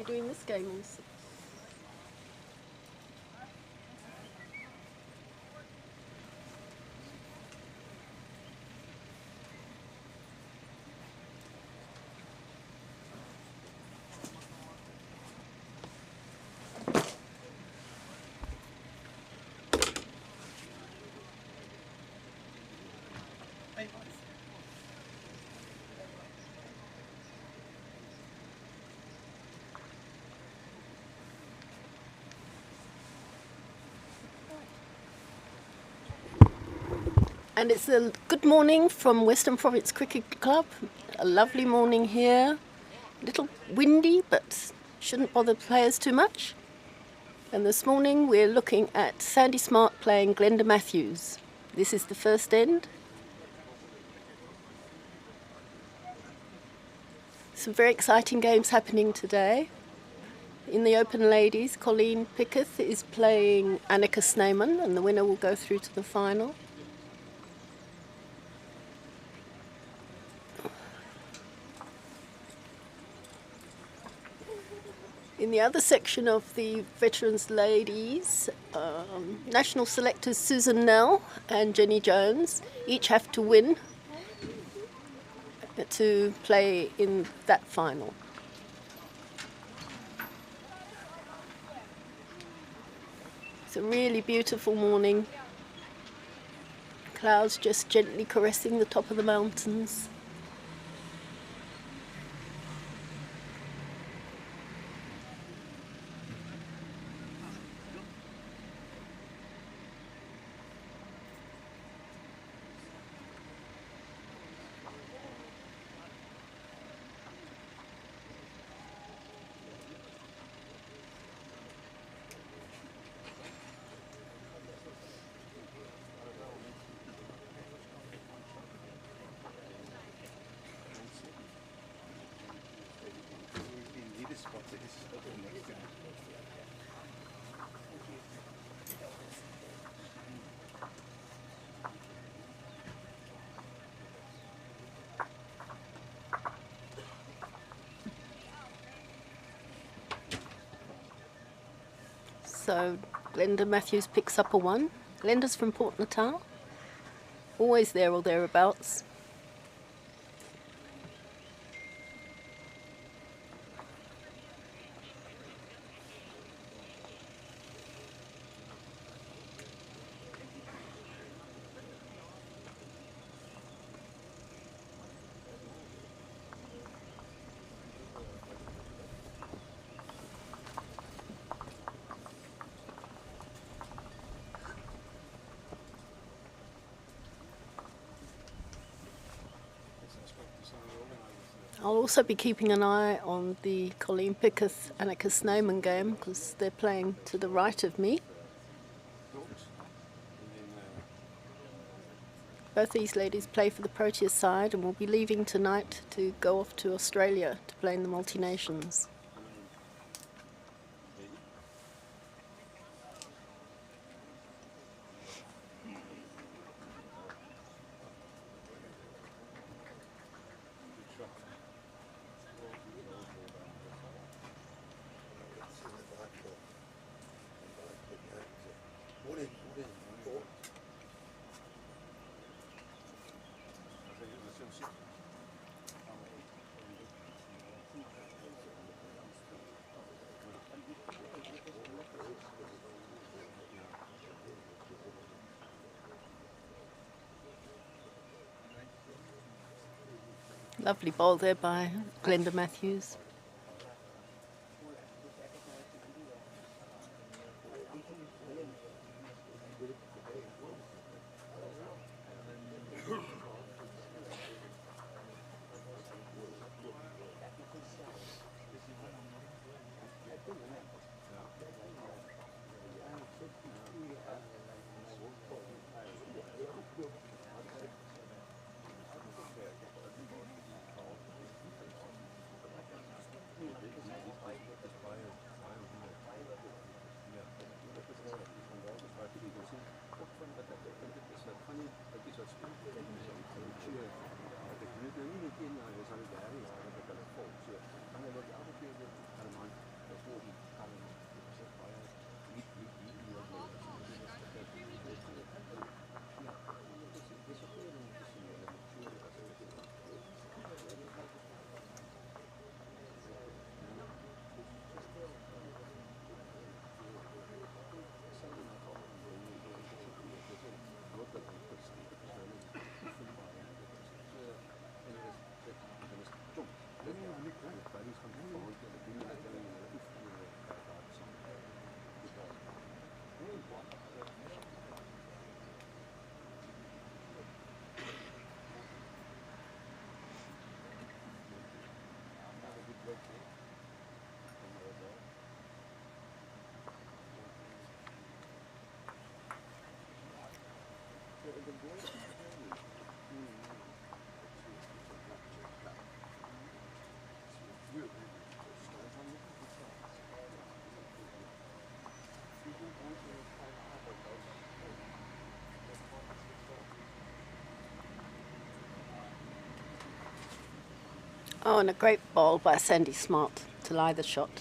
doing this game also. And it's a good morning from Western Province Cricket Club. A lovely morning here. A little windy, but shouldn't bother the players too much. And this morning we're looking at Sandy Smart playing Glenda Matthews. This is the first end. Some very exciting games happening today. In the Open Ladies, Colleen Picketh is playing Annika Sneyman, and the winner will go through to the final. In the other section of the Veterans Ladies, national selectors Susan Nell and Jenny Jones each have to win to play in that final. It's a really beautiful morning. Clouds just gently caressing the top of the mountains. So Glenda Matthews picks up a 1. Glenda's from Port Natal, always there or thereabouts. I'll also be keeping an eye on the Colleen Picketh Annika Sneyman game because they're playing to the right of me. Both these ladies play for the Proteas side and will be leaving tonight to go off to Australia to play in the multi-nations. Lovely bowl there by Glenda Matthews. Oh, and a great ball by Sandy Smart to lie the shot.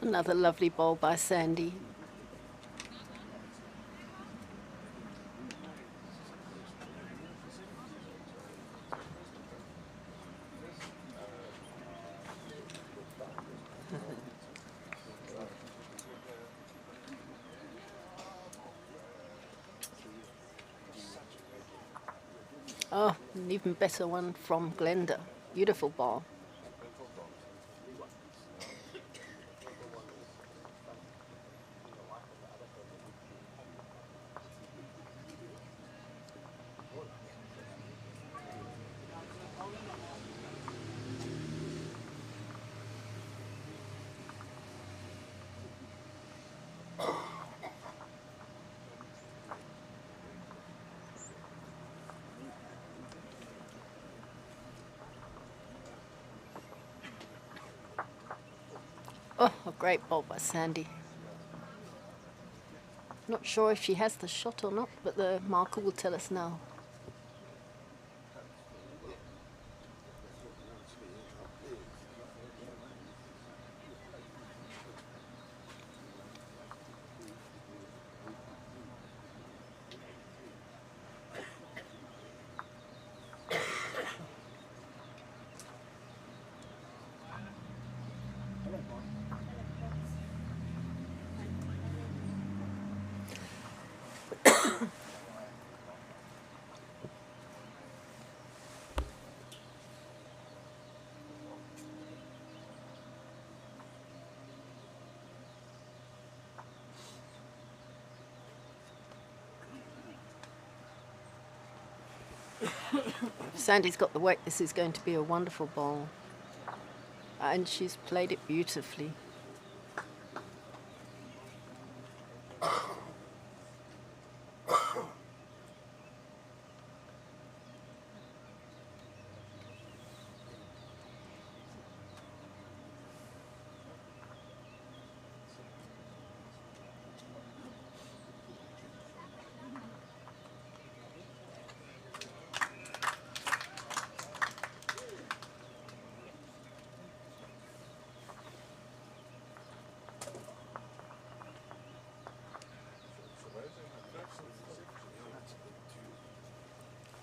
Another lovely ball by Sandy. Oh, an even better one from Glenda. Beautiful ball. Oh, a great ball by Sandy. Not sure if she has the shot or not, but the marker will tell us now. Sandy's got the weight. This is going to be a wonderful ball. And she's played it beautifully.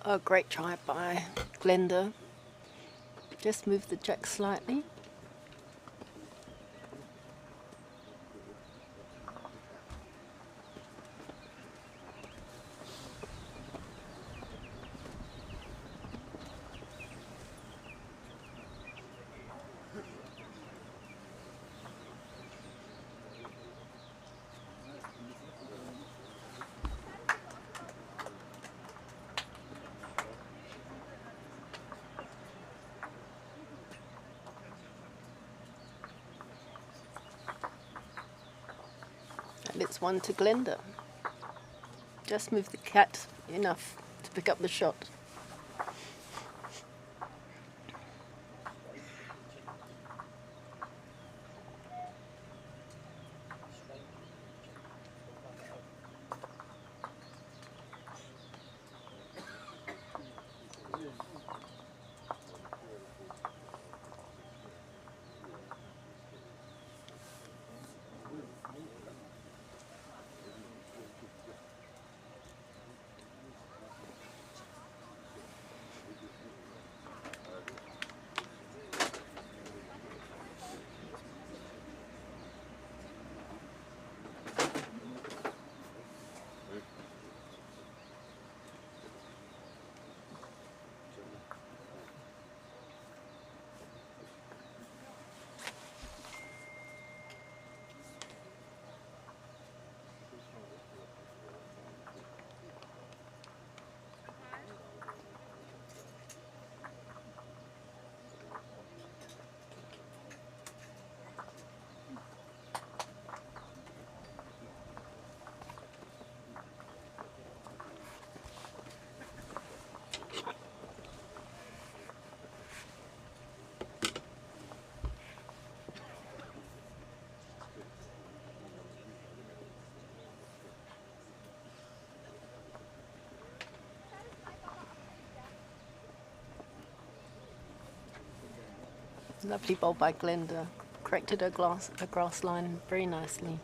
Oh, great try by Glenda. Just move the jack slightly. it's 1 to Glenda. Just move the cat enough to pick up the shot. Lovely bowl by Glenda. Corrected her grass line very nicely.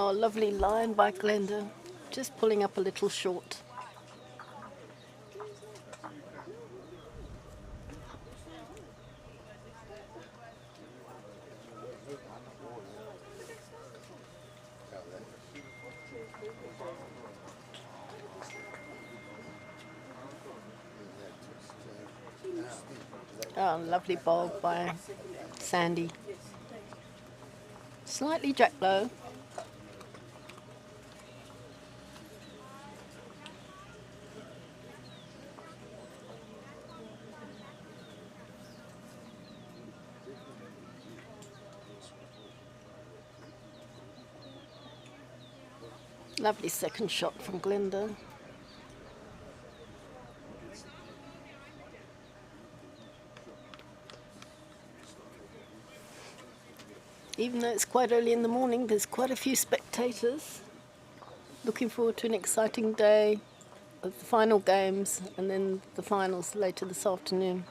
Oh, lovely line by Glenda. Just pulling up a little short. Oh, lovely bowl by Sandy. Slightly jack low. Lovely second shot from Glenda. Even though it's quite early in the morning, there's quite a few spectators. Looking forward to an exciting day of the final games and then the finals later this afternoon.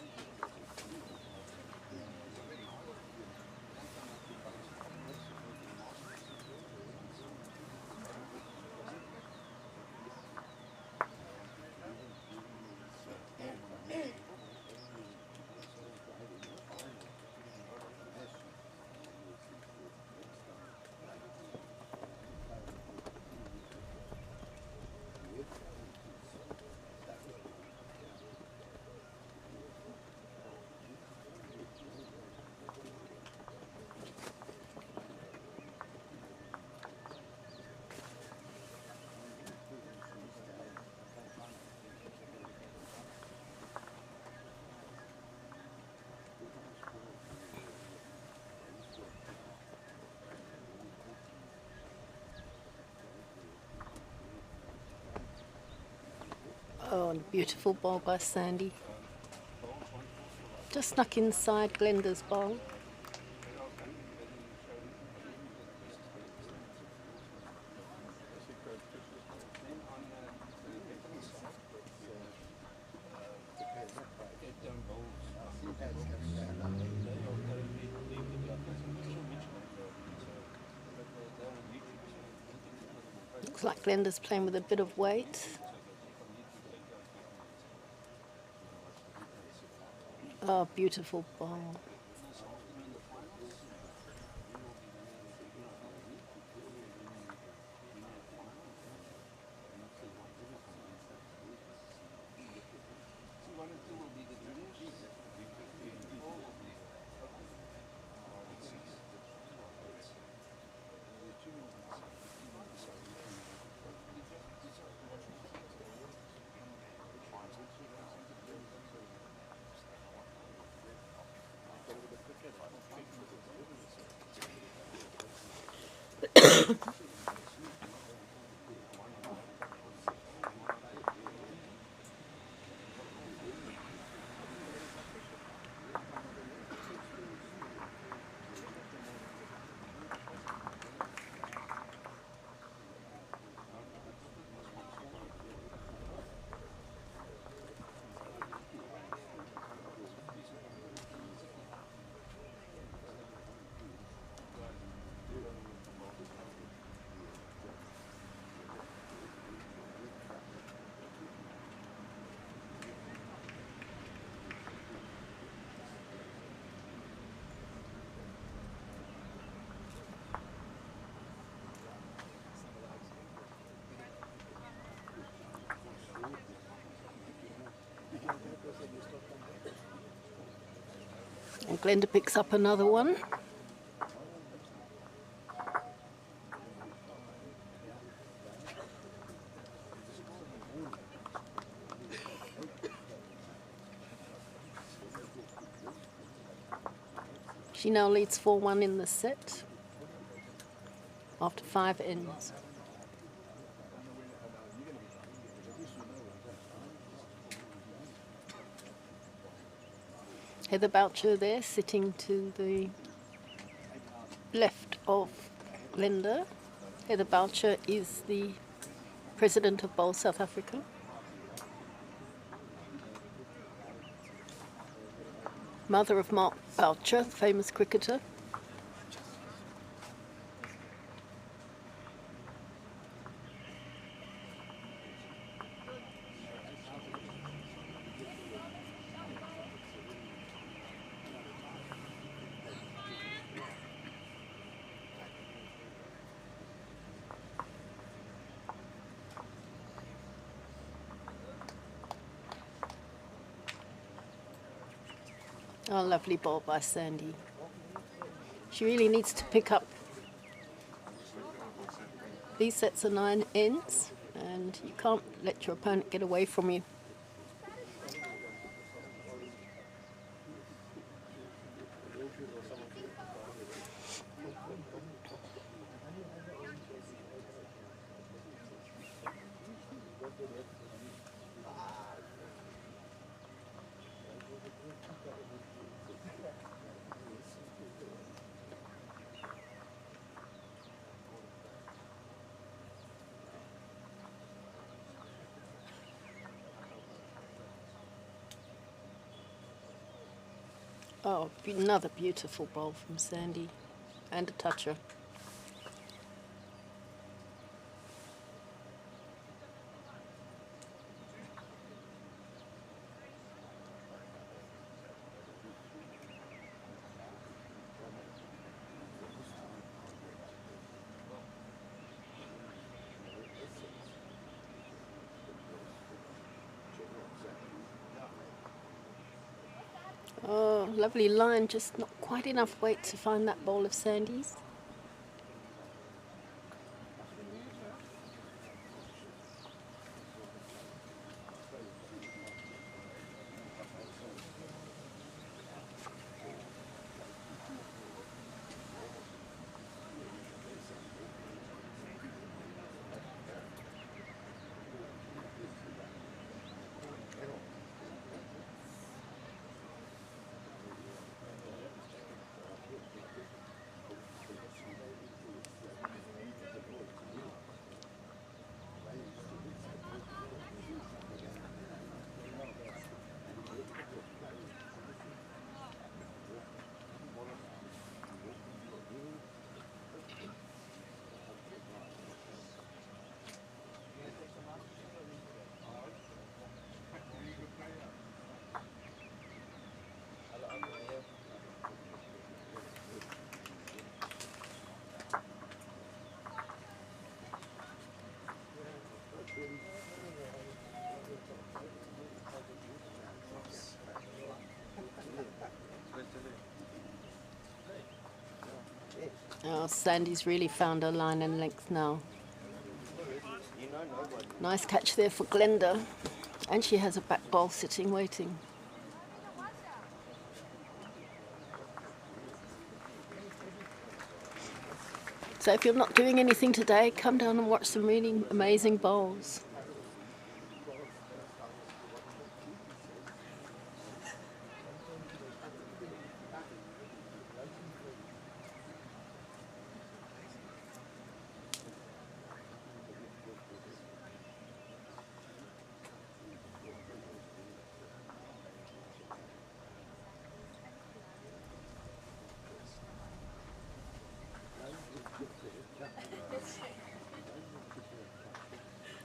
Oh, and beautiful bowl by Sandy. Just snuck inside Glenda's bowl. Looks like Glenda's playing with a bit of weight. Oh, beautiful bowl. And Glenda picks up another one. She now leads 4-1 in the set after 5 ends. Heather Boucher there, sitting to the left of Glenda. Heather Boucher is the president of Bowls South Africa. Mother of Mark Boucher, the famous cricketer. Oh, lovely ball by Sandy. She really needs to pick up these sets of 9 ends, and you can't let your opponent get away from you. Oh, another beautiful ball from Sandy, and a toucher. Oh, lovely line, just not quite enough weight to find that ball of Sandy's. Oh, Sandy's really found her line and length now. Nice catch there for Glenda. And she has a back ball sitting waiting. So if you're not doing anything today, come down and watch some really amazing bowls.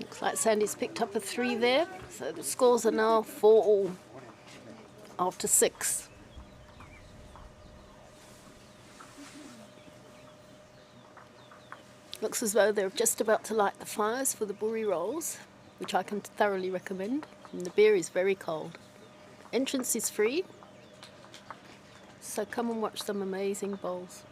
Looks like Sandy's picked up a 3 there, so the scores are now 4-all after 6. Looks as though they're just about to light the fires for the burri rolls, which I can thoroughly recommend. And the beer is very cold. Entrance is free, so come and watch some amazing bowls.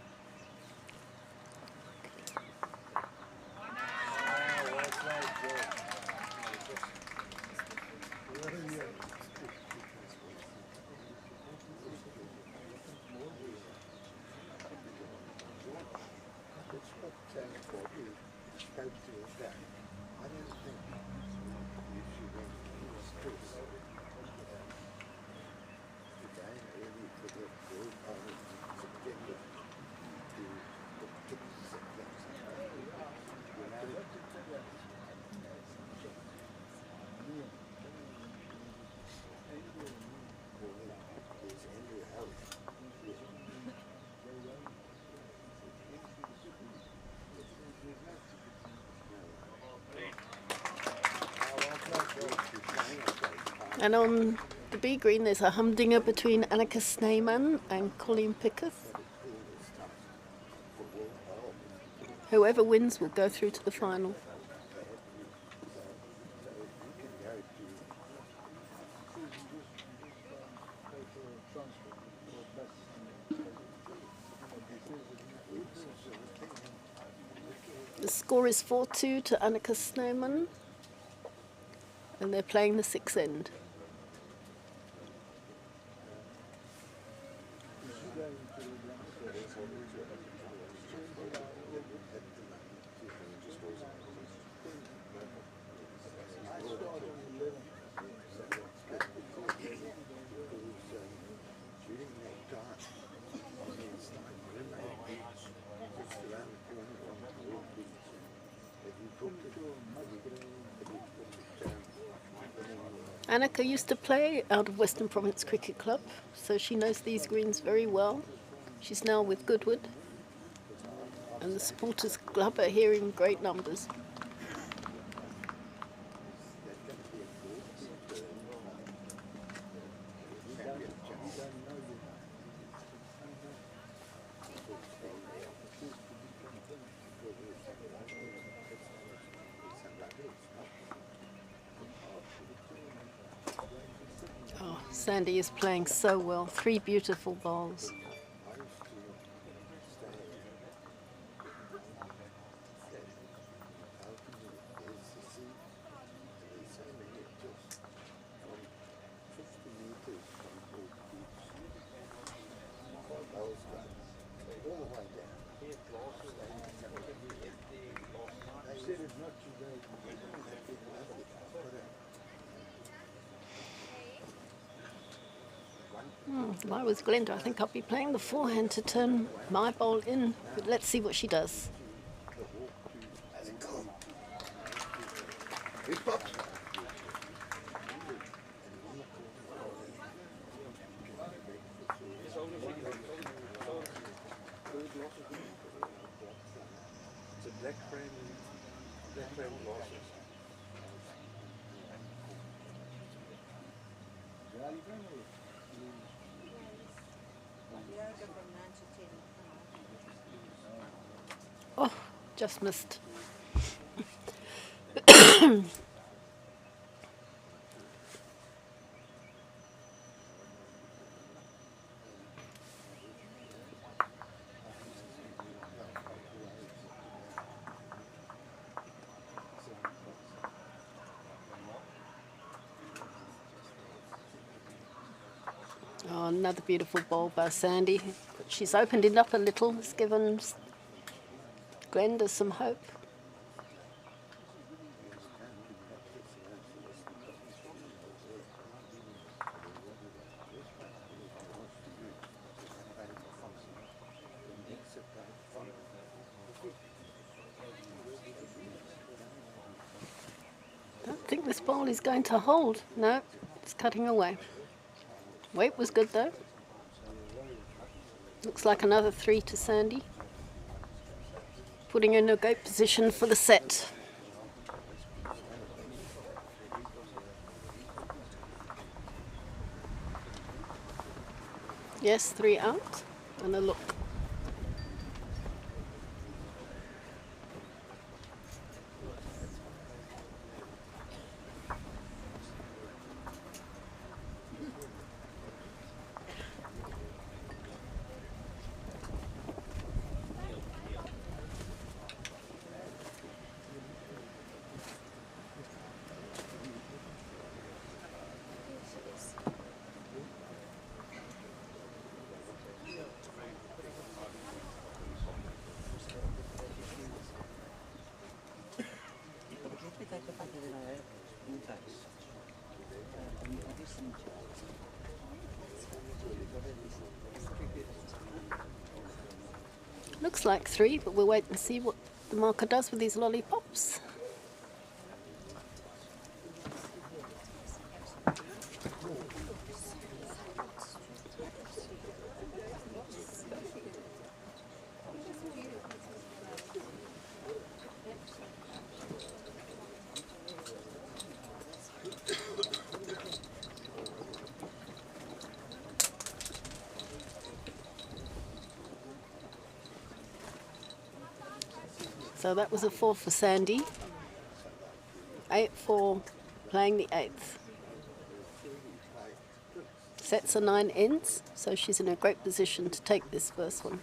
And on the B green, there's a humdinger between Annika Sneyman and Colleen Picketh. Whoever wins will go through to the final. score is 4-2 to Annika Snowman, and they're playing the 6th end. Annika used to play out of Western Province Cricket Club, so she knows these greens very well. She's now with Goodwood, and the supporters club are here in great numbers. Sandy is playing so well. 3 beautiful bowls. If I was Glenda, I think I'd be playing the forehand to turn my bowl in, but let's see what she does. Oh, just missed. Oh, another beautiful ball by Sandy. She's opened it up a little. It's given Glenda some hope. I don't think this ball is going to hold. No, it's cutting away. Weight was good though. Looks like another 3 to Sandy. Putting her in a great position for the set. Yes, 3 out and a look. Looks like 3, but we'll wait and see what the marker does with these lollipops. So that was a 4 for Sandy. 8-4, playing the 8th. Sets are 9 ends, so she's in a great position to take this first one.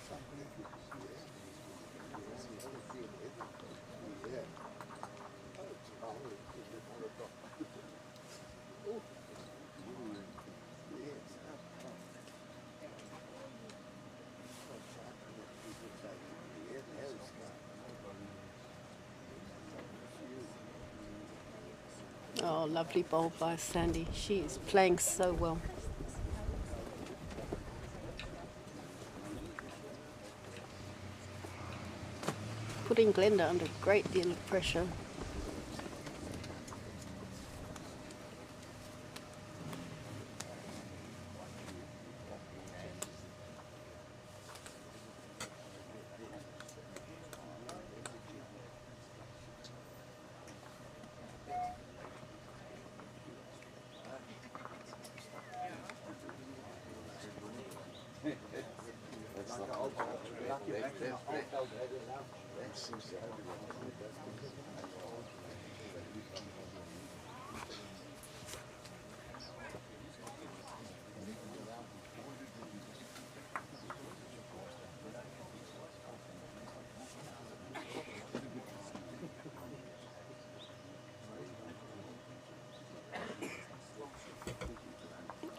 Oh, lovely bowl by Sandy. She is playing so well. Putting Glenda under a great deal of pressure.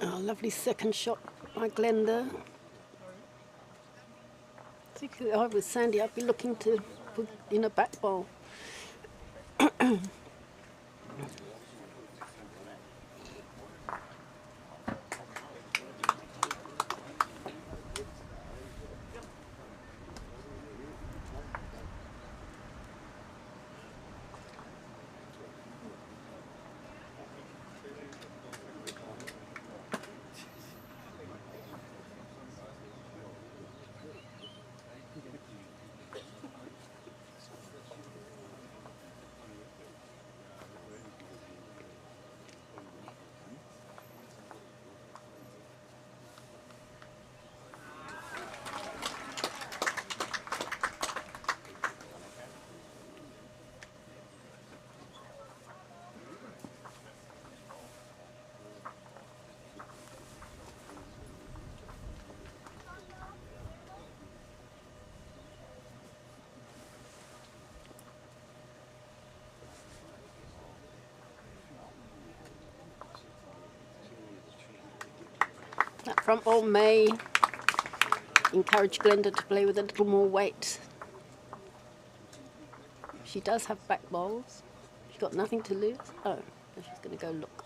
Oh, lovely second shot by Glenda. I think if I was Sandy, I'd be looking to put in a back bowl. That front ball may encourage Glenda to play with a little more weight. She does have back bowls. She's got nothing to lose. Oh, she's going to go look.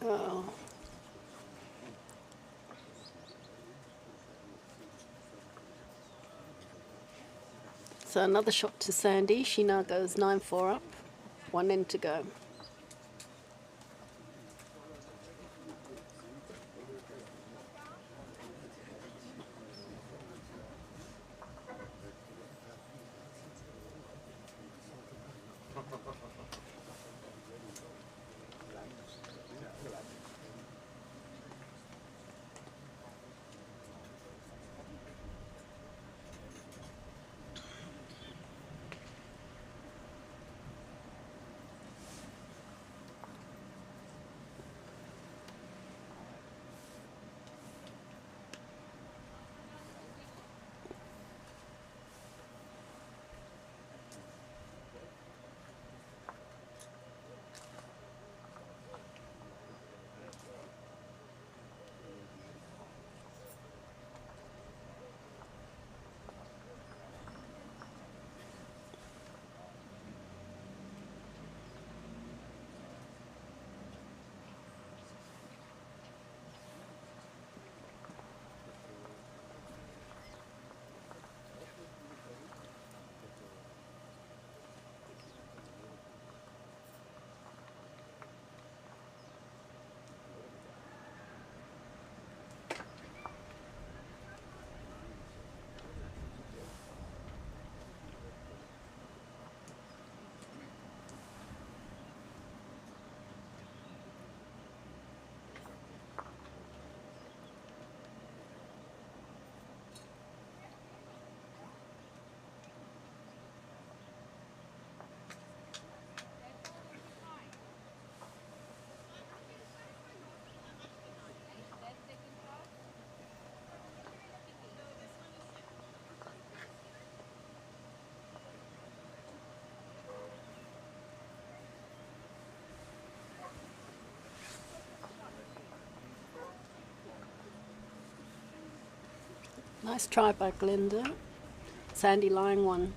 Oh. So another shot to Sandy. She now goes 9-4 up. One end to go. Nice try by Glenda. Sandy line one.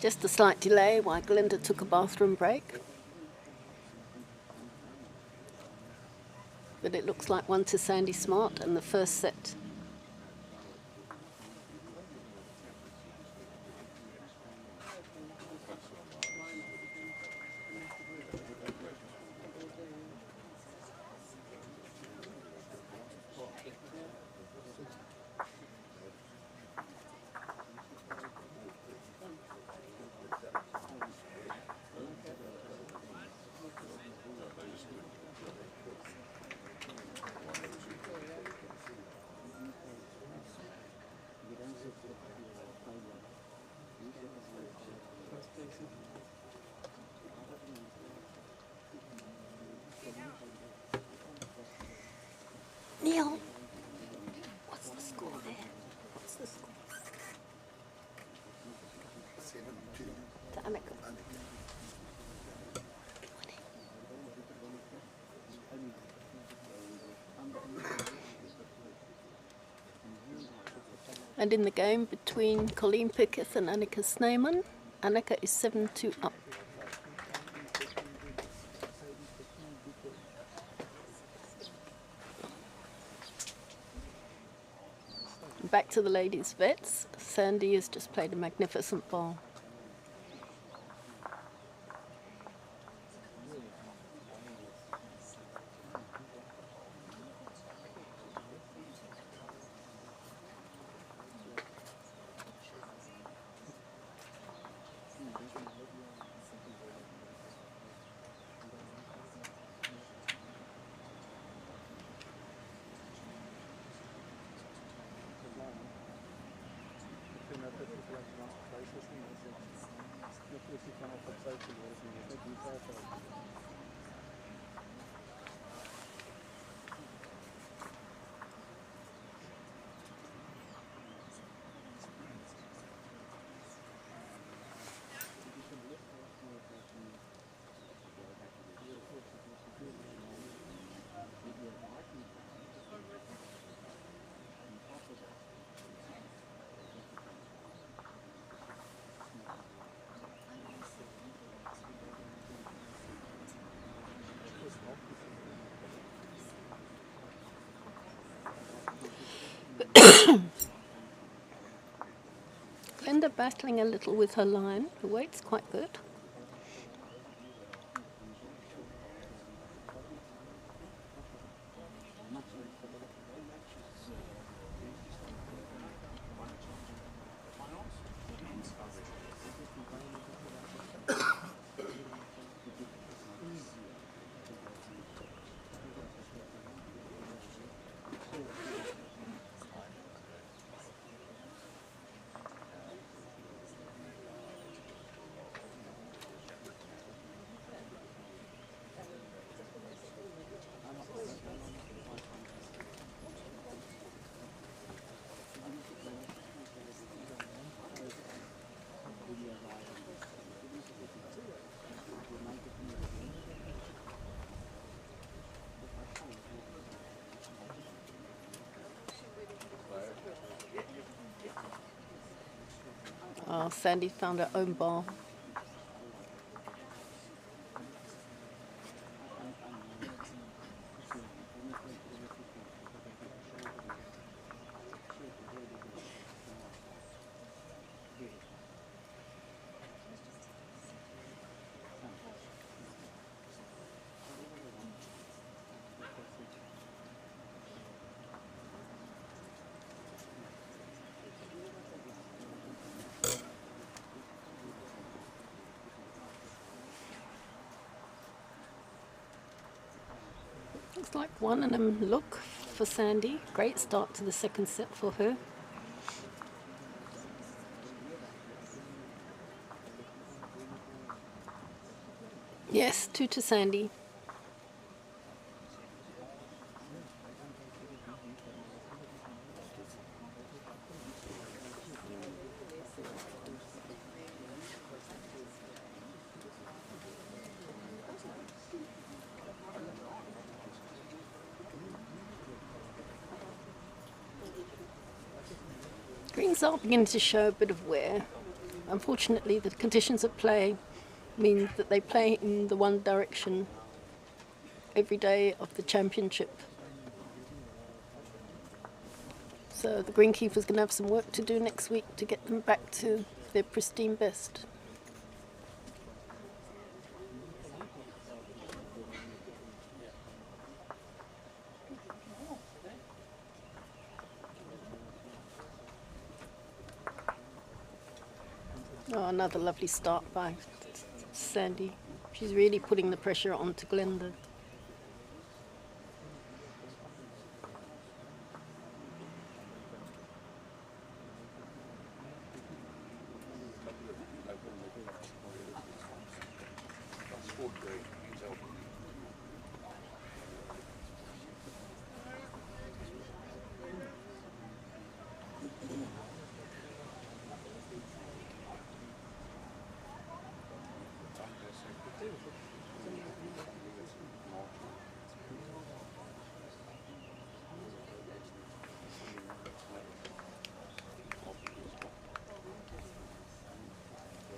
Just a slight delay while Glenda took a bathroom break. But it looks like one to Sandy Smart in the first set. Neil, what's the score there? What's the score? 7-2. To Annika. And in the game between Colleen Pickett and Annika Sneyman, Annika is 7-2 up. Back to the ladies' vets. Sandy has just played a magnificent ball. Glenda battling a little with her line. The weight's quite good. Oh, Sandy found her own ball. Looks like one of them look for Sandy. Great start to the second set for her. Yes, 2 to Sandy. Greens are beginning to show a bit of wear. Unfortunately, the conditions of play mean that they play in the one direction every day of the championship. So the greenkeeper's going to have some work to do next week to get them back to their pristine best. Oh, another lovely start by Sandy. She's really putting the pressure onto Glenda.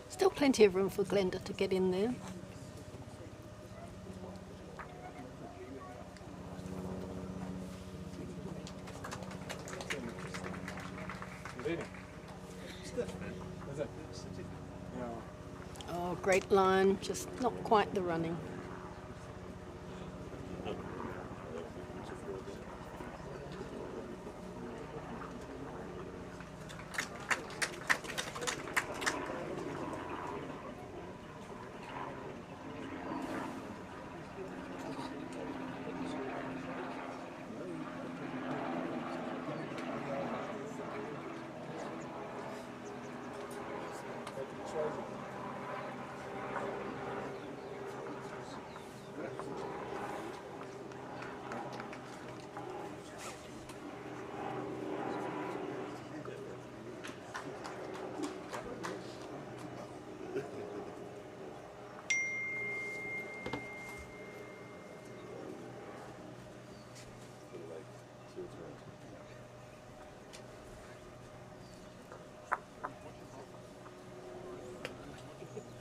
Still plenty of room for Glenda to get in there. Oh, great line, just not quite the running.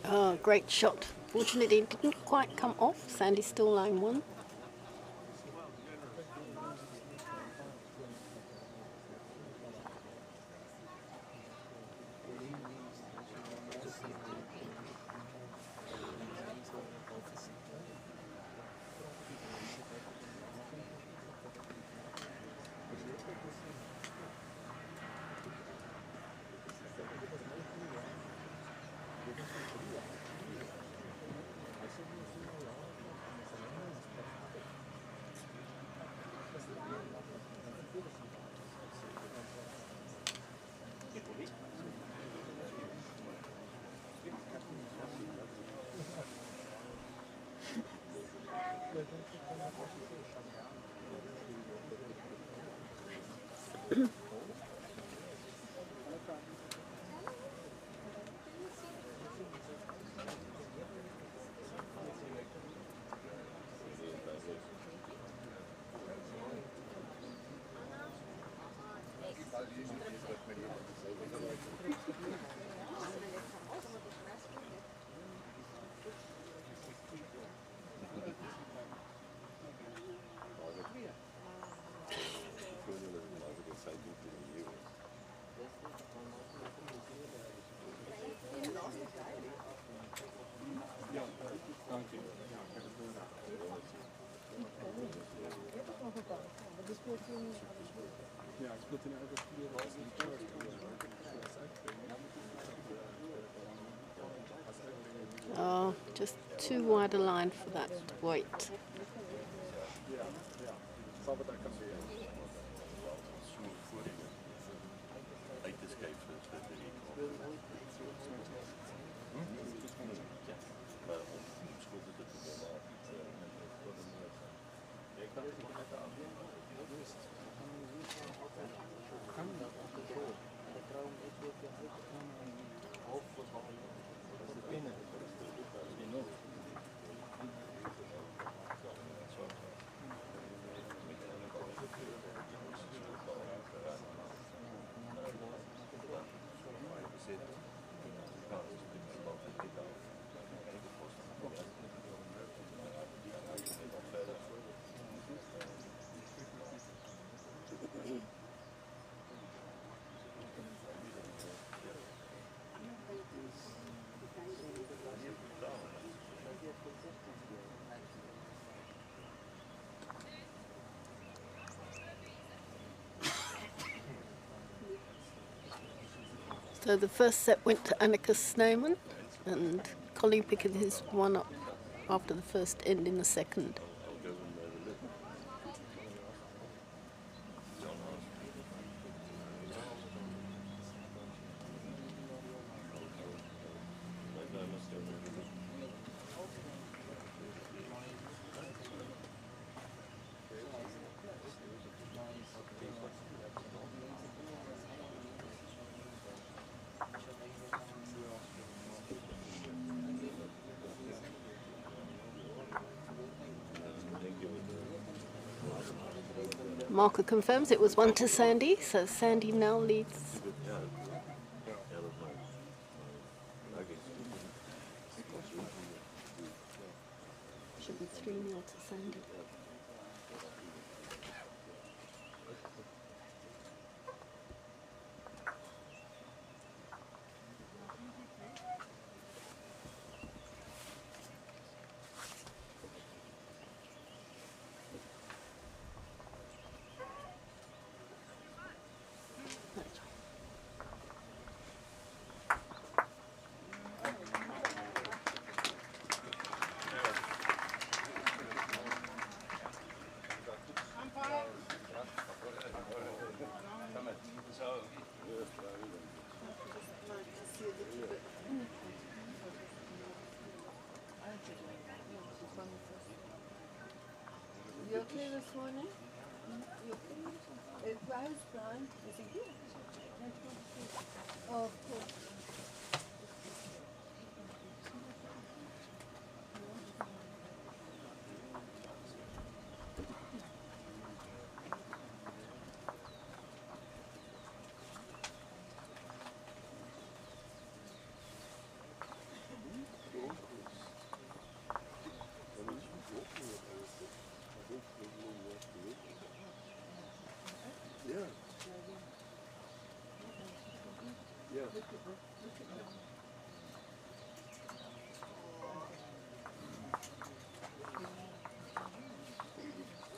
Oh, great shot. Fortunately, it didn't quite come off. Sandy's still line one. Oh, just too wide a line for that weight. So the first set went to Annika Snowman, and Callie picked his one up after the first end in the second. Marker confirms it was 1 to Sandy, so Sandy now leads. Should be 3-0 to Sandy. You okay this morning? You okay? It was Brian. Is he here? Oh, of course.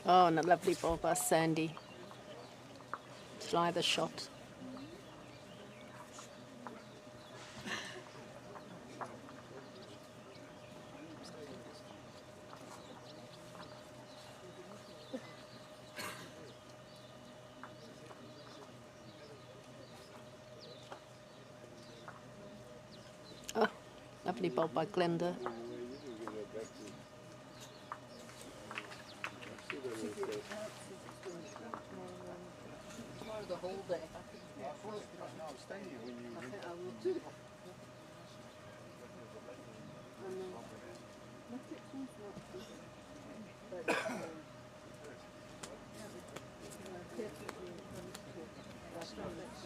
Oh, and a lovely ball by Sandy. Fly the shot. Oh, lovely ball by Glenda. car the whole day. Stay here when you I think I will too. And then, my kitchen's not too bad. But, yeah, definitely comes to restaurants.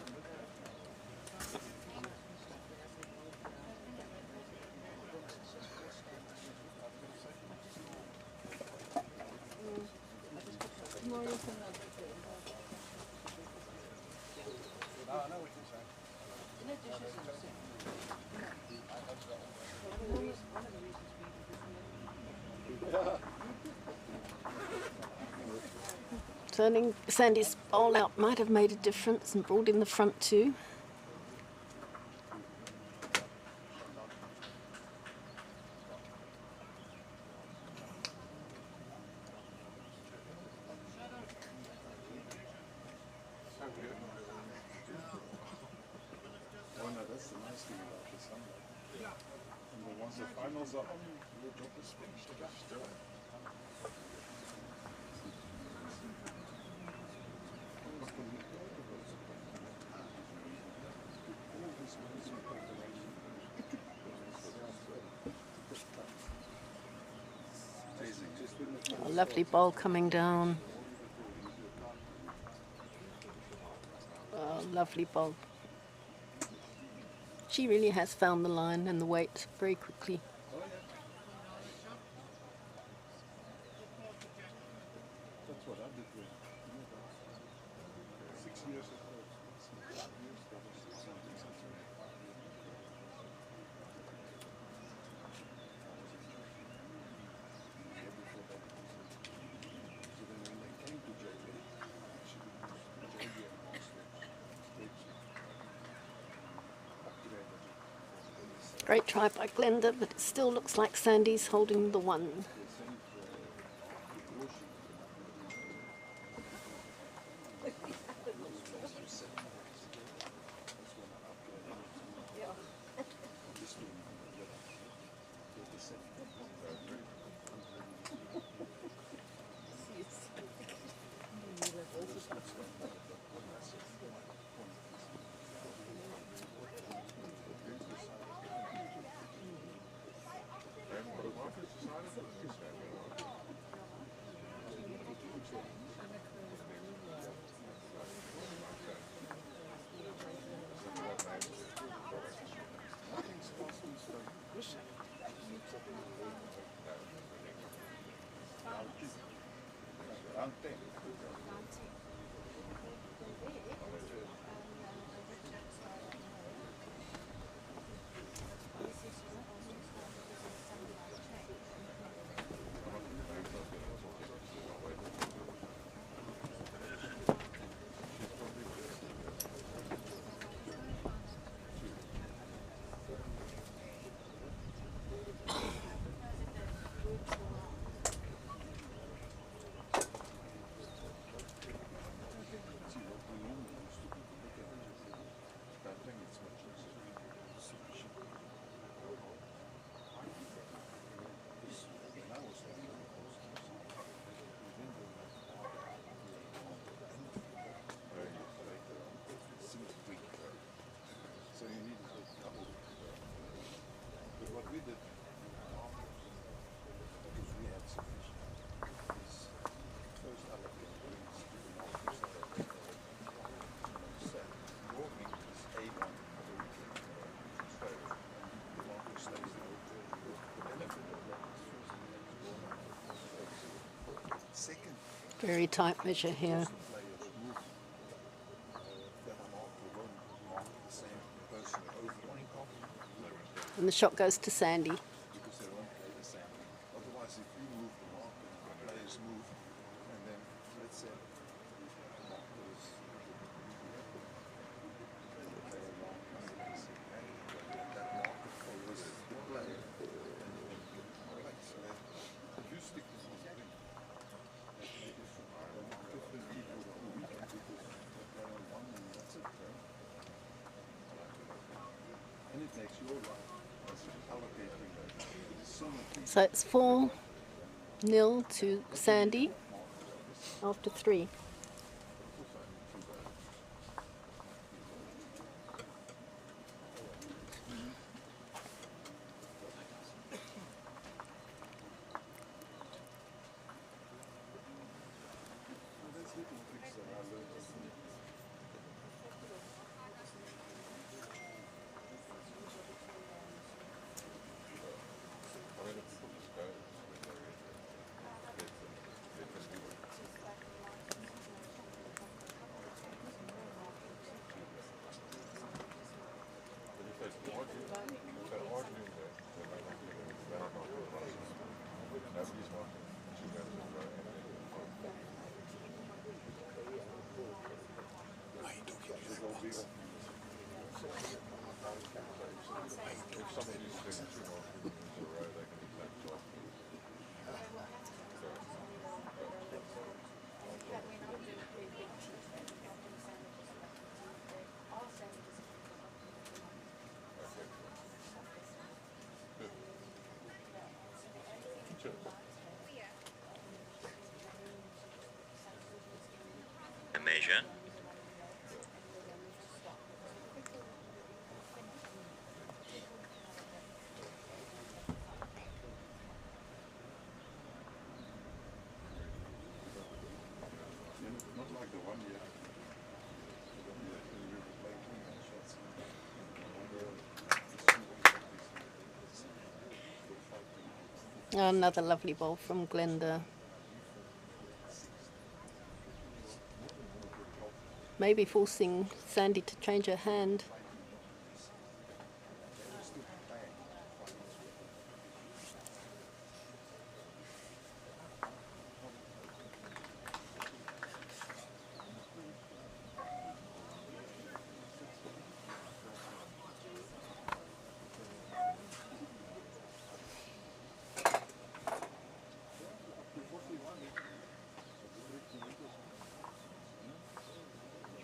Tomorrow's another day. I know what you're saying. Turning Sandy's bowl out might have made a difference and brought in the front two. Oh no, that's the nice thing about the sunlight. And then once the finals are on, your job is finished. Just do it. A lovely bowl coming down. Oh, lovely bowl. She really has found the line and the weight very quickly. That's what I did with 6 years ago. 5 years ago, something. So then when they came to JB, actually JB and upgraded. Great try by Glenda, but it still looks like Sandy's holding the one. So you need to take double. But what we did, because we had sufficient, is first allocate greens to the markers that are set. Walking is A1 for the weekend, so the marker stays there. The benefit of that is first the next ball. Second, Very tight measure here. the players move that are marked or won't mark the same person over and over. And the shot goes to Sandy. Because they won't play the same. Otherwise, if you move the marker, the players move, and then let's say the marker is play along, and that marker follows the player, and you can play. So if you stick to something, that's different people the whole weekend because they play on one and that's it. And it makes your life allocating so much. So it's 4-0 to Sandy after 3. some of these things, you know, if it's alright, I can be backed off. A measure. Not like the one yet. Another lovely bowl from Glenda. Maybe forcing Sandy to change her hand.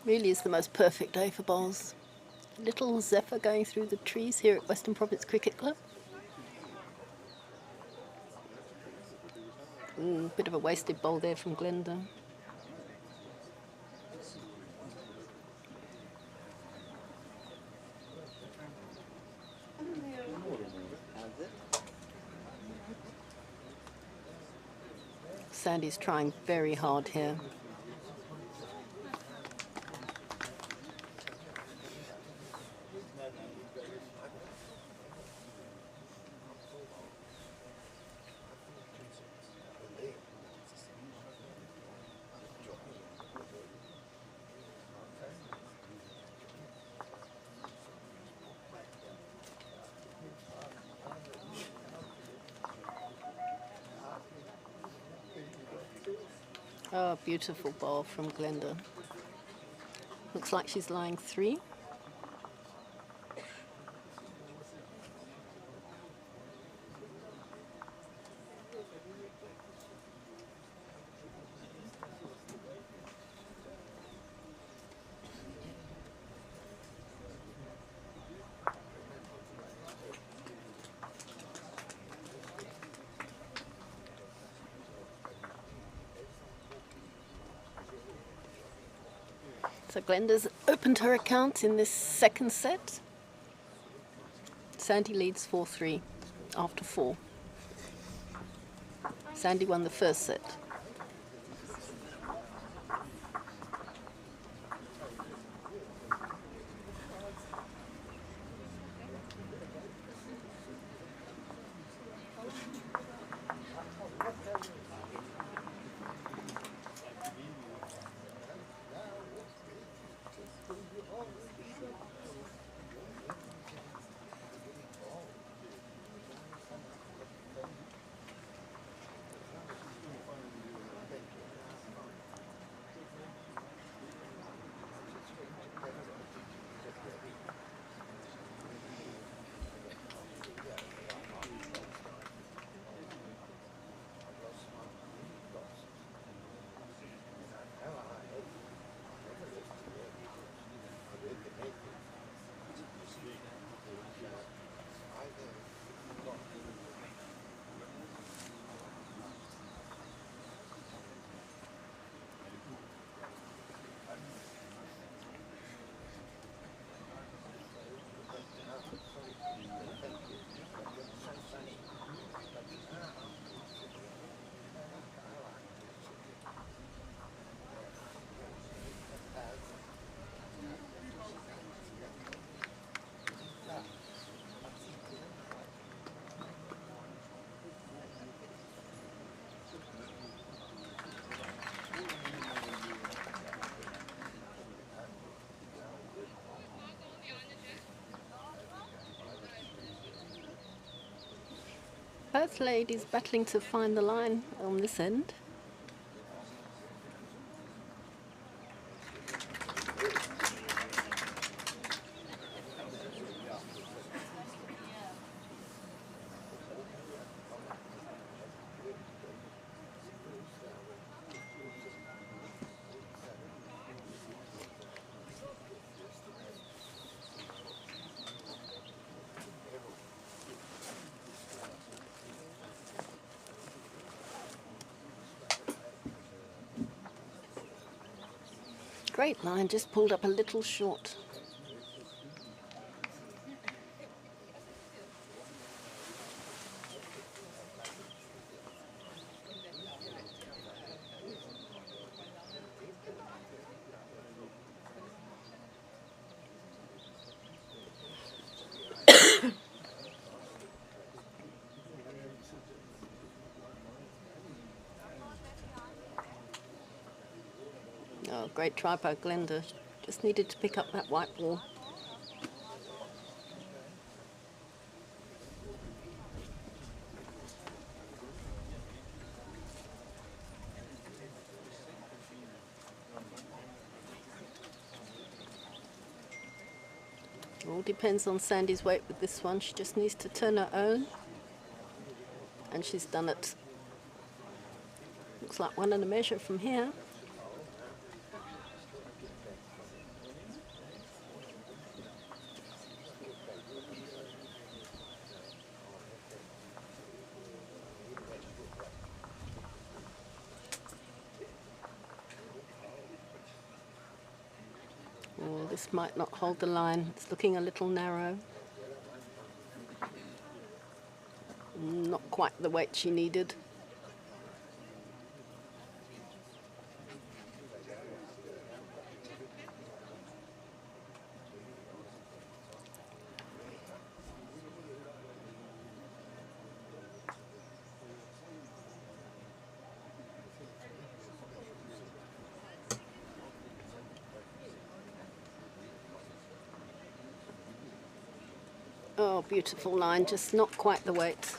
Really is the most perfect day for bowls. Little zephyr going through the trees here at Western Province Cricket Club. Bit of a wasted bowl there from Glenda. Sandy's trying very hard here. Oh, beautiful ball from Glenda. Looks like she's lying 3. So Glenda's opened her account in this second set. Sandy leads 4-3 after 4. Sandy won the first set. Both ladies battling to find the line on this end. Great line, just pulled up a little short. Oh, great try by Glenda. Just needed to pick up that white ball. All depends on Sandy's weight with this one. She just needs to turn her own. And she's done it. Looks like one and a measure from here. Oh, this might not hold the line. It's looking a little narrow. Not quite the weight she needed. Oh, beautiful line, just not quite the weight.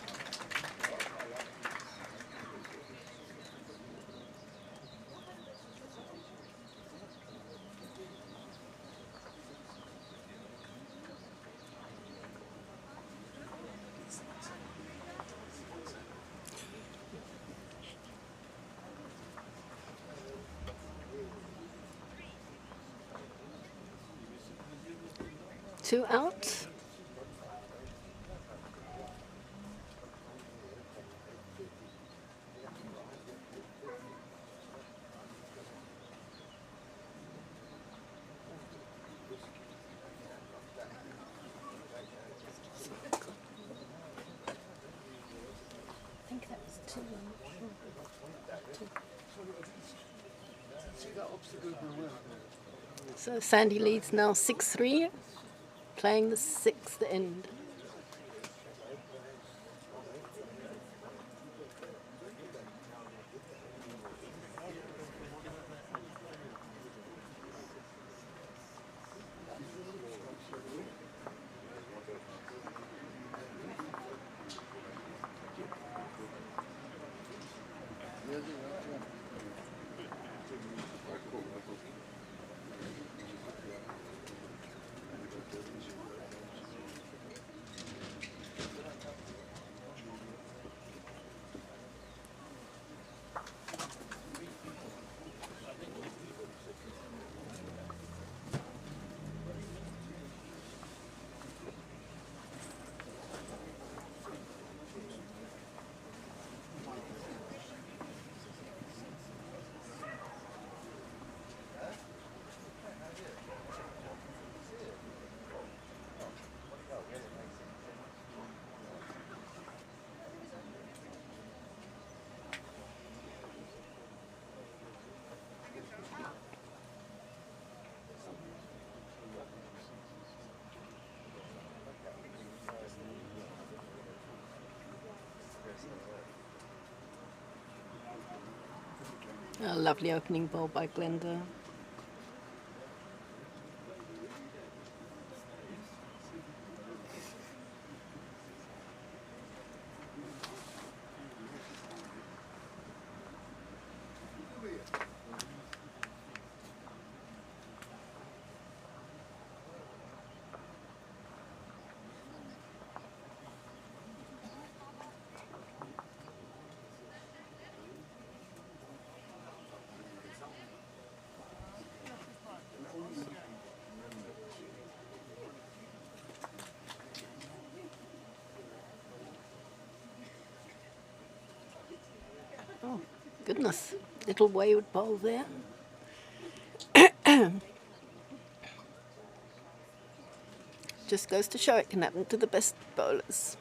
Two out. I think that was two. So Sandy leads now 6-3, playing the sixth end. A lovely opening ball by Glenda. Oh, goodness. Little wayward bowl there. Just goes to show it can happen to the best bowlers.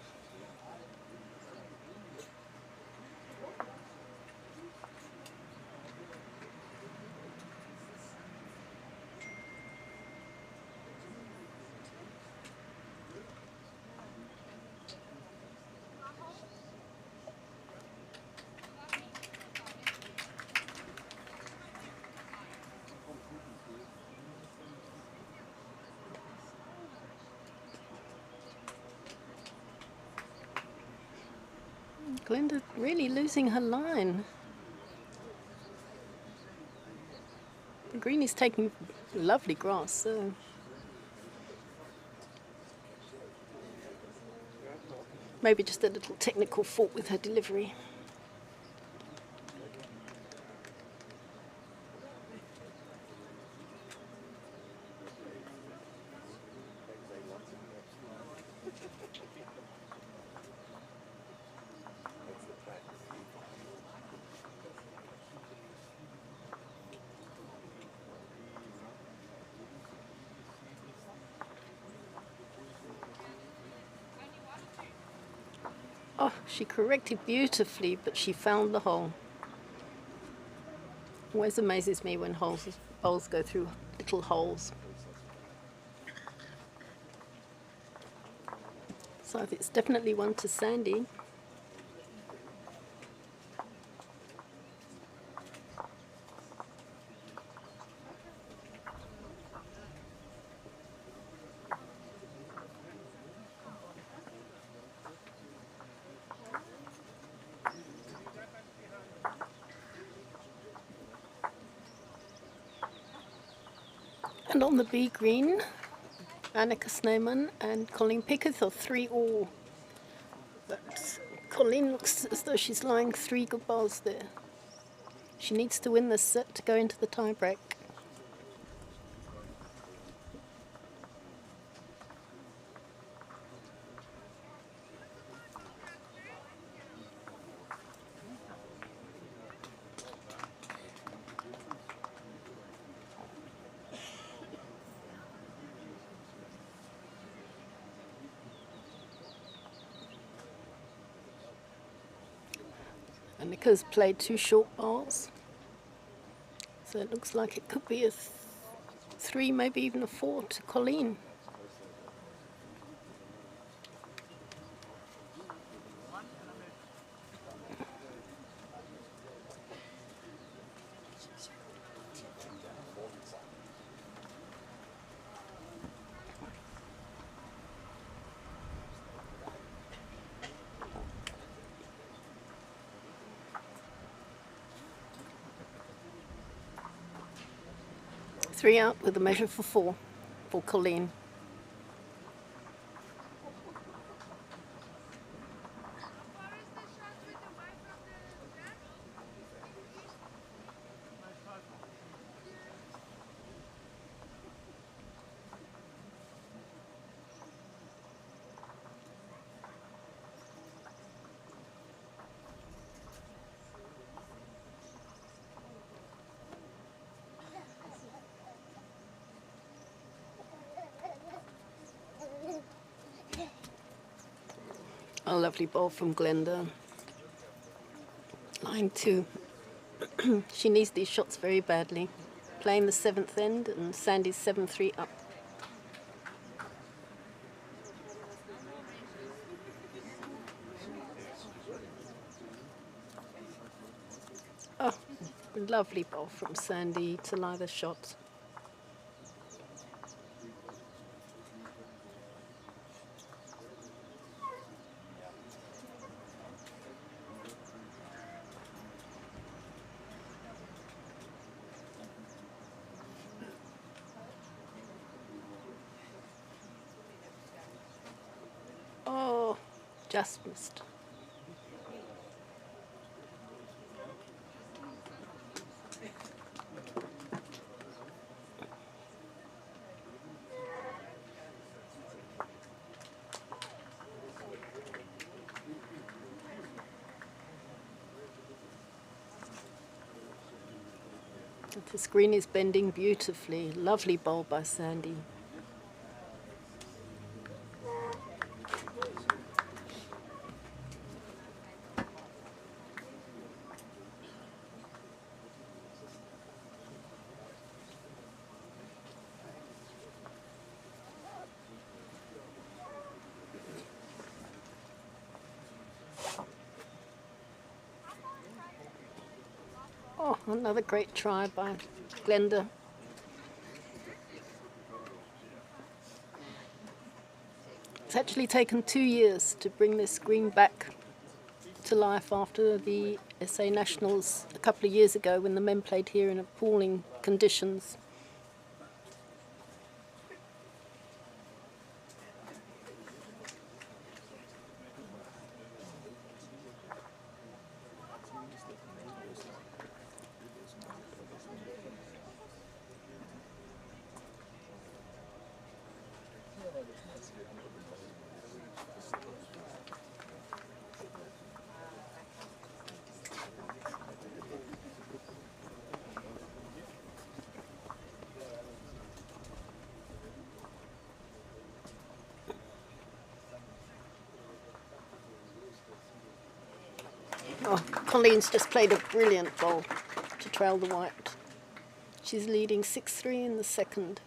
Glenda really losing her line. The green is taking lovely grass, so maybe just a little technical fault with her delivery. Oh, she corrected beautifully, but she found the hole. Always amazes me when bowls go through little holes. So it's definitely one to Sandy. And on the B green, Annika Snowman and Colleen Picketh are 3-all. But Colleen looks as though she's lying 3 good bowls there. She needs to win this set to go into the tiebreak. Annika's played 2 short bowls, so it looks like it could be a 3, maybe even a 4 to Colleen. Three out with a measure for 4 for Colleen. A lovely ball from Glenda. Line 2. She needs these shots very badly. Playing the 7th end and Sandy's 7-3 up. Oh, lovely ball from Sandy to lie the shot. Oh, just missed. This green is bending beautifully. Lovely bowl by Sandy. Oh, another great try by Glenda. It's actually taken 2 years to bring this green back to life after the SA Nationals a couple of years ago when the men played here in appalling conditions. Oh, Colleen's just played a brilliant bowl to trail the white. She's leading 6-3 in the second.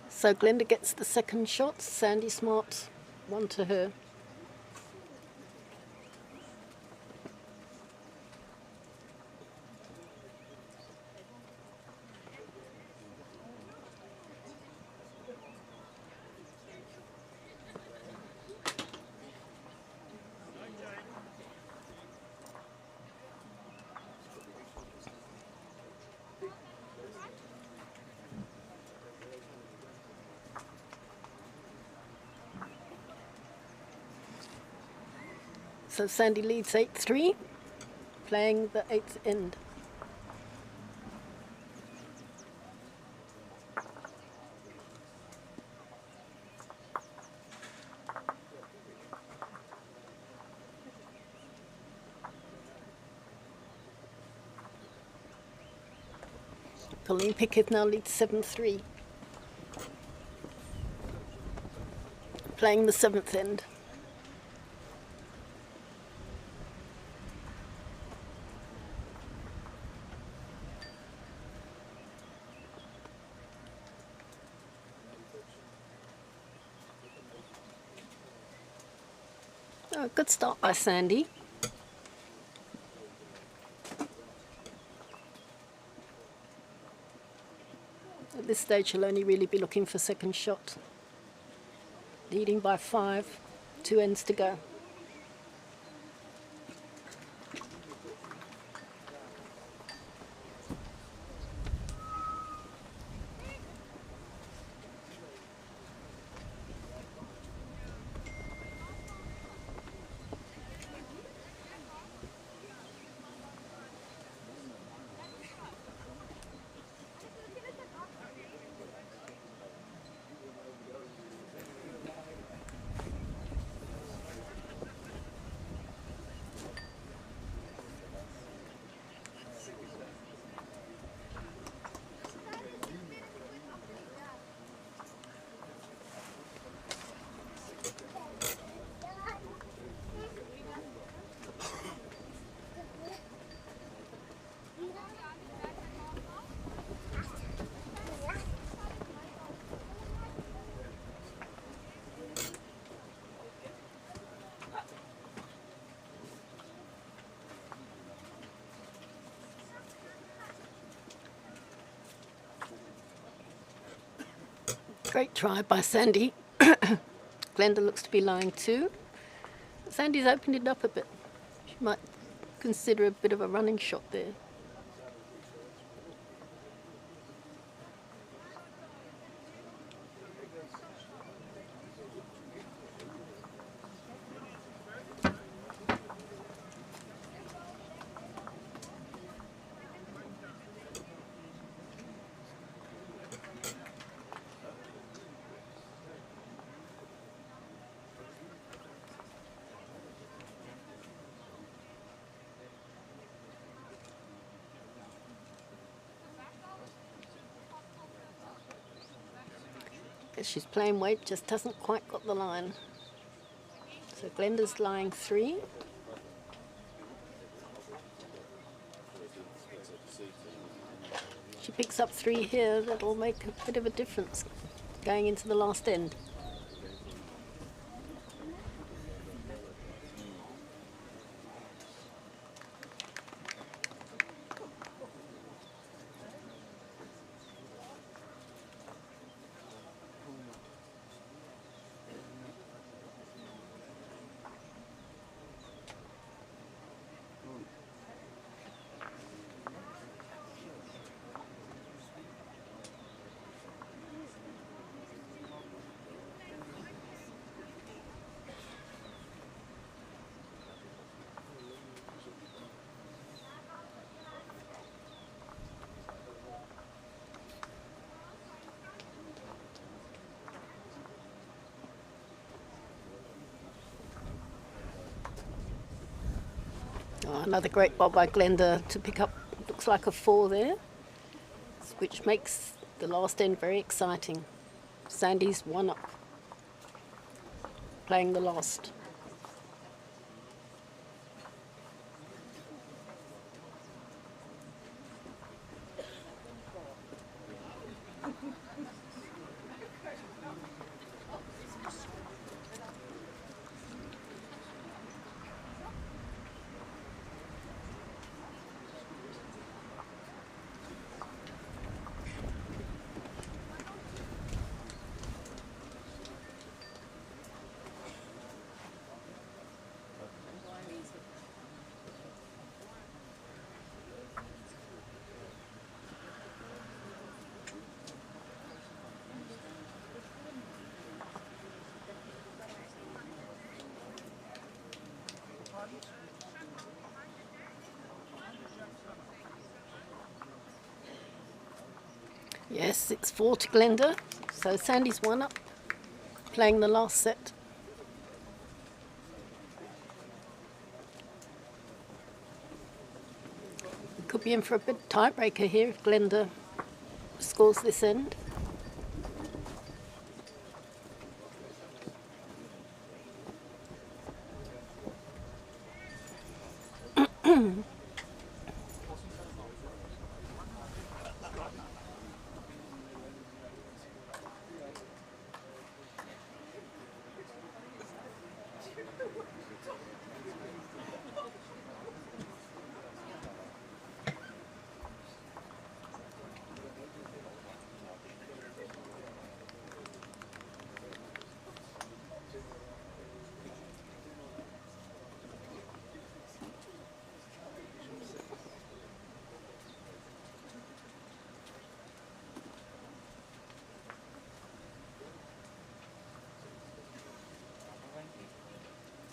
So Glenda gets the second shot. Sandy Smart, one to her. So Sandy leads 8-3, playing the 8th end. Colleen Pickett now leads 7-3, playing the 7th end. Oh, good start by Sandy. At this stage, she'll only really be looking for second shot. Leading by 5, 2 ends to go. Great try by Sandy. Glenda looks to be lying too. Sandy's opened it up a bit. She might consider a bit of a running shot there. She's playing weight, just hasn't quite got the line. So Glenda's lying 3. She picks up 3 here, that'll make a bit of a difference going into the last end. Oh, another great bob by Glenda to pick up, looks like a 4 there, which makes the last end very exciting. Sandy's 1 up, playing the last. Yes, 6-4 to Glenda. So Sandy's 1 up, playing the last set. We could be in for a bit tiebreaker here if Glenda scores this end.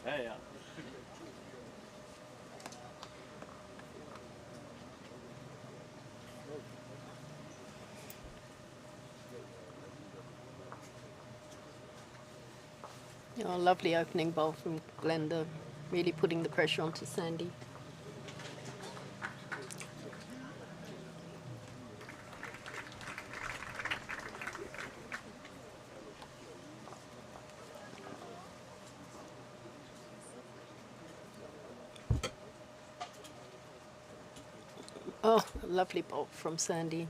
Hey, yeah. Oh, lovely opening bowl from Glenda, really putting the pressure onto Sandy. Oh, a lovely bolt from Sandy.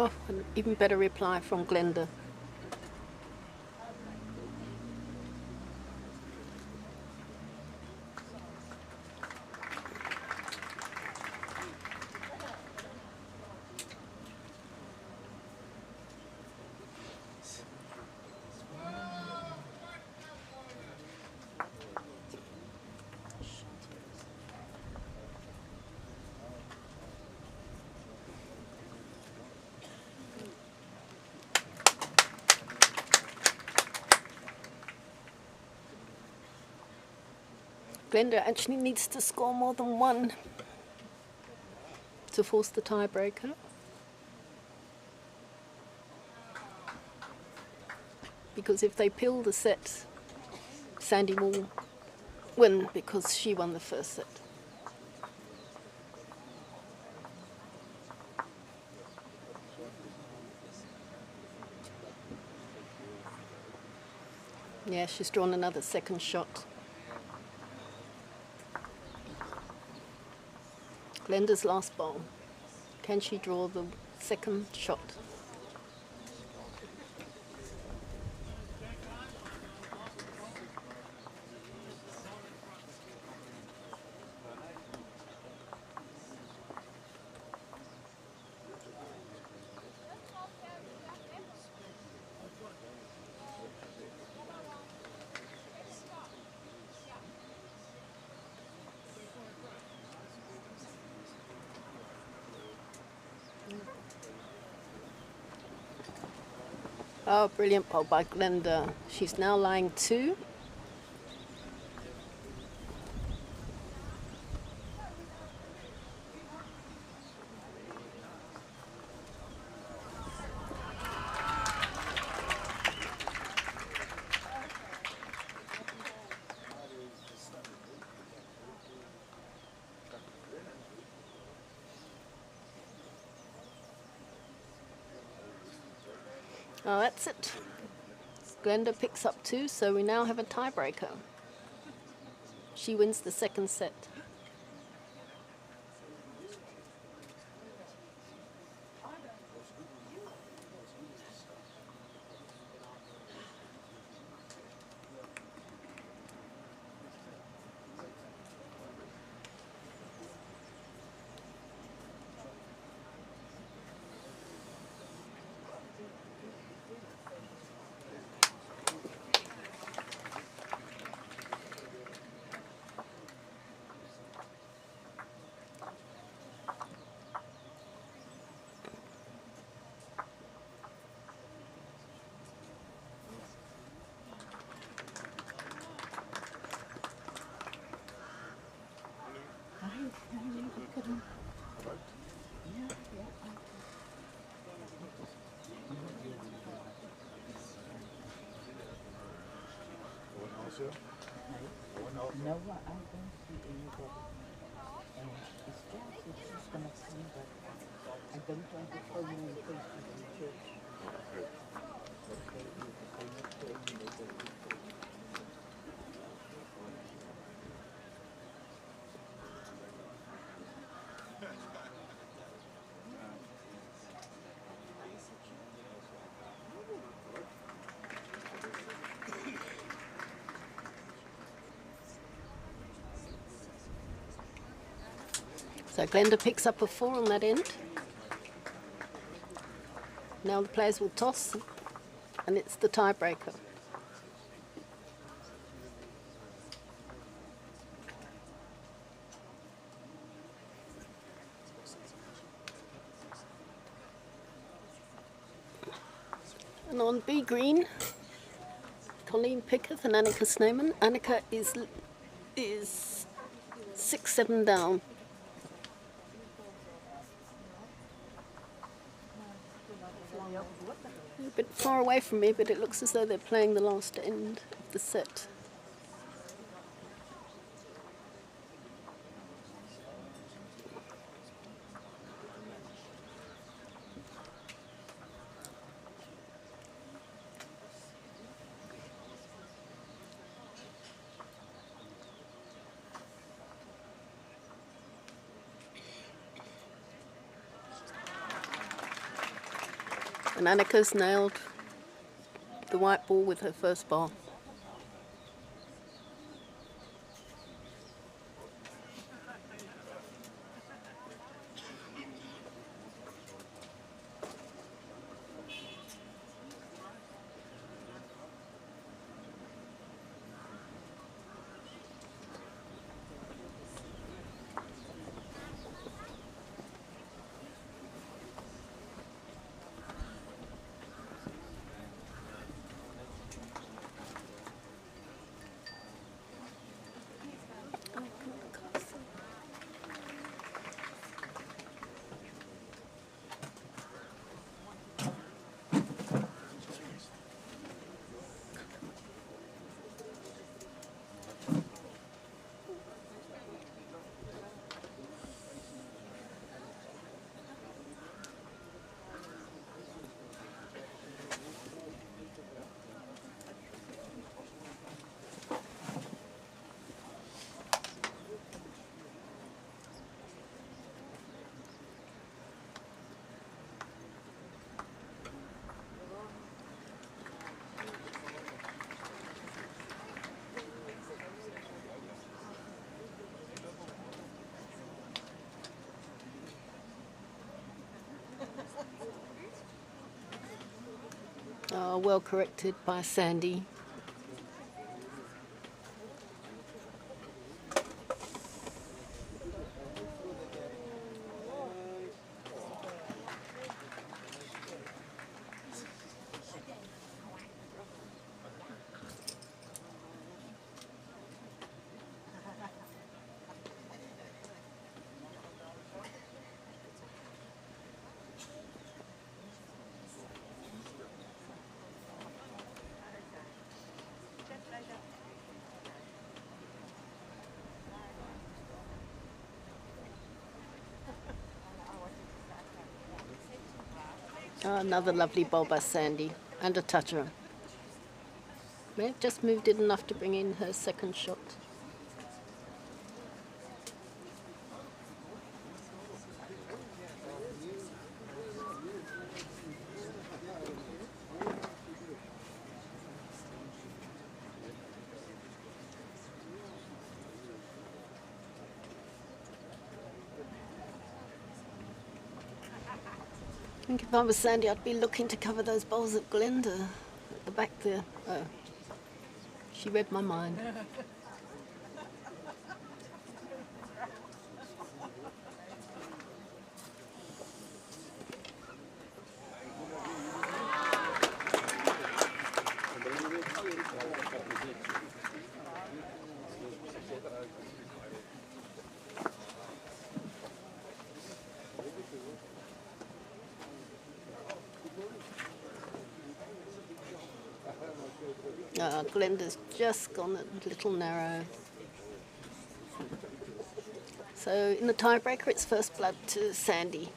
Oh, an even better reply from Glenda. Glenda actually needs to score more than one to force the tiebreaker. Because if they peel the set, Sandy will win because she won the first set. Yeah, she's drawn another second shot. Glenda's last bowl. Can she draw the second shot? Oh, brilliant bowl by Glenda. She's now lying 2. Oh, that's it. Glenda picks up 2, so we now have a tiebreaker. She wins the second set. Also? No, I don't see anybody. And it's just that she's gonna come, but I don't want to throw you in faces in church. But they not throwing me in faces. So Glenda picks up a 4 on that end. Now the players will toss, and it's the tiebreaker. And on B green, Colleen Picketh and Annika Snowman. Annika is 6-7 down. A bit far away from me, but it looks as though they're playing the last end of the set. And Annika's nailed the white ball with her first ball. Oh, well corrected by Sandy. Oh, another lovely bowl by Sandy and a toucher. May have just moved it enough to bring in her second shot. I think if I was Sandy, I'd be looking to cover those bowls of Glenda at the back there. Oh, she read my mind. Glenda's just gone a little narrow. So in the tiebreaker, it's first blood to Sandy.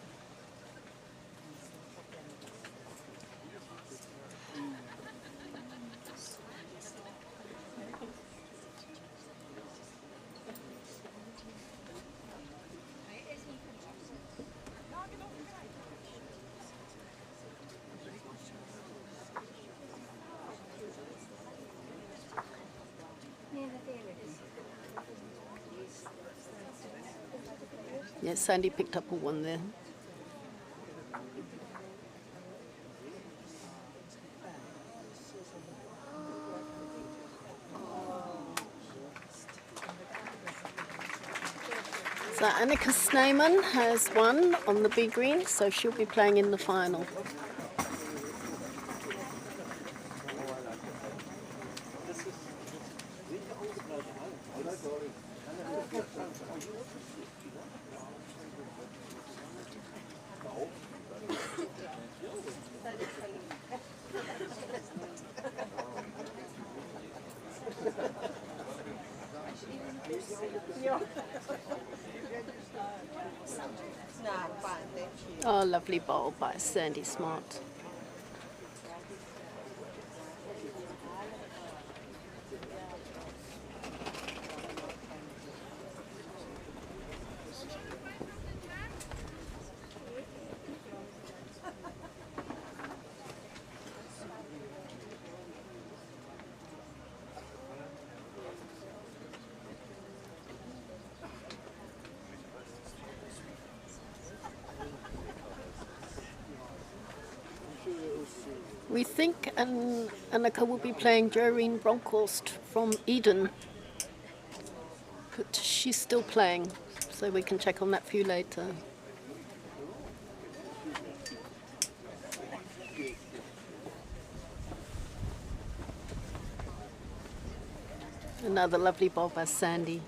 Yes, Sandy picked up a one there. So Annika Sneyman has won on the B green, so she'll be playing in the final. Oh, lovely bowl by Sandy Smart. We think Annika will be playing Joreen Bronkhorst from Eden. But she's still playing, so we can check on that for you later. Another lovely ball by Sandy.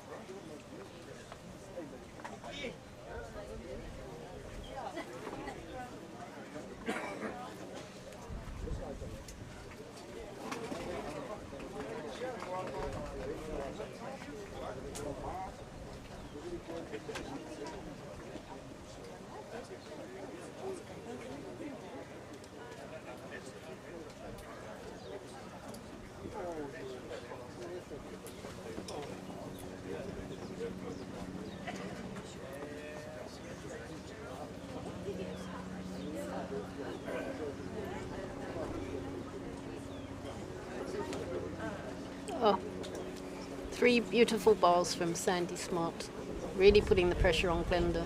Oh, 3 beautiful balls from Sandy Smart. Really putting the pressure on Glenda.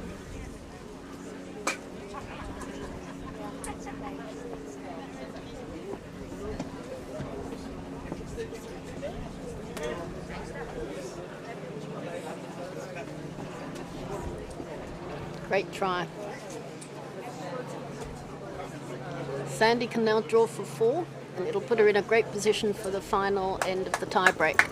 Great try. Sandy can now draw for 4, and it'll put her in a great position for the final end of the tiebreak.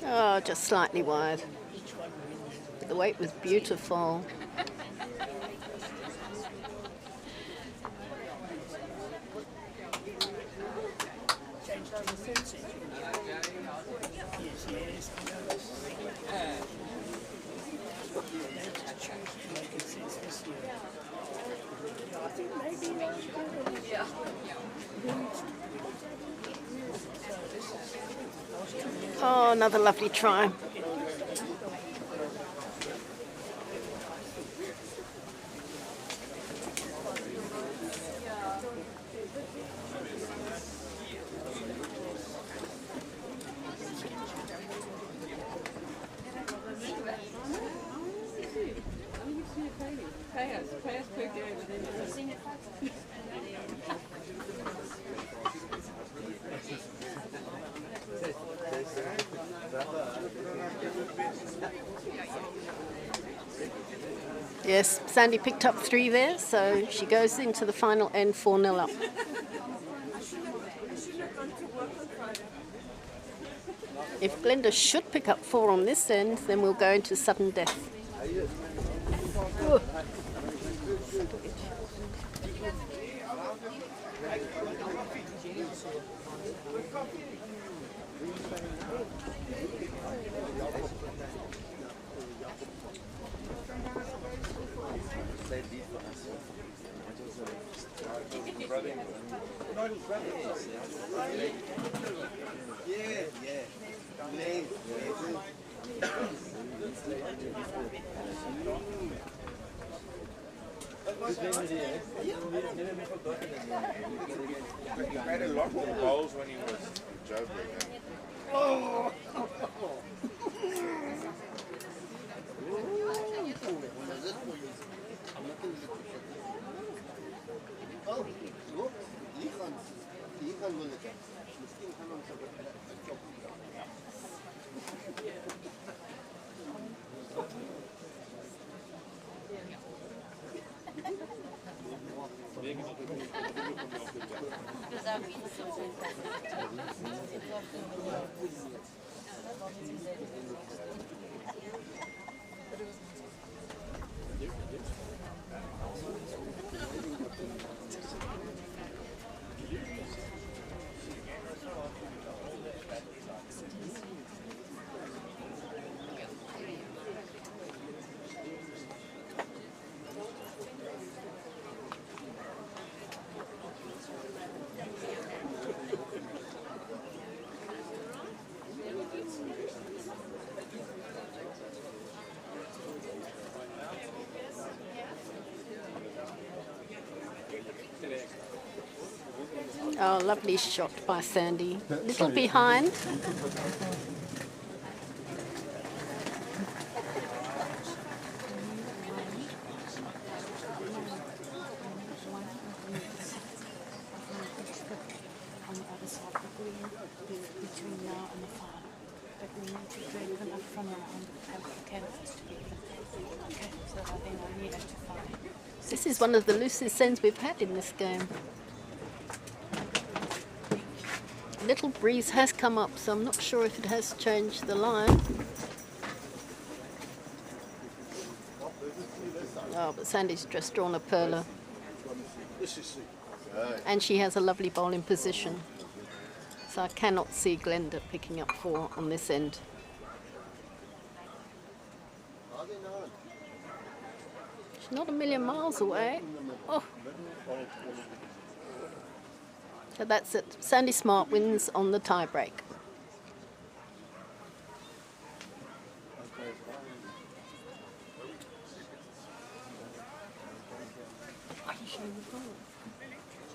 Oh, just slightly wide. But the weight was beautiful. Oh, another lovely try. Yes, Sandy picked up 3 there, so she goes into the final end 4-0 up. If Glenda should pick up 4 on this end, then we'll go into sudden death. He made a lot more bowls when he was jailbreak. Oh, lovely shot by Sandy. Little behind. On the other side of the green, between now and the farm. But we need to drag them up from around the canvas to get them. Okay, so then I need us to find. This is one of the loosest sends we've had in this game. A little breeze has come up, so I'm not sure if it has changed the line. Oh, but Sandy's just drawn a perler. And she has a lovely bowling position. So I cannot see Glenda picking up 4 on this end. She's not a million miles away. Oh. So that's it. Sandy Smart wins on the tiebreak. Are you showing the ball?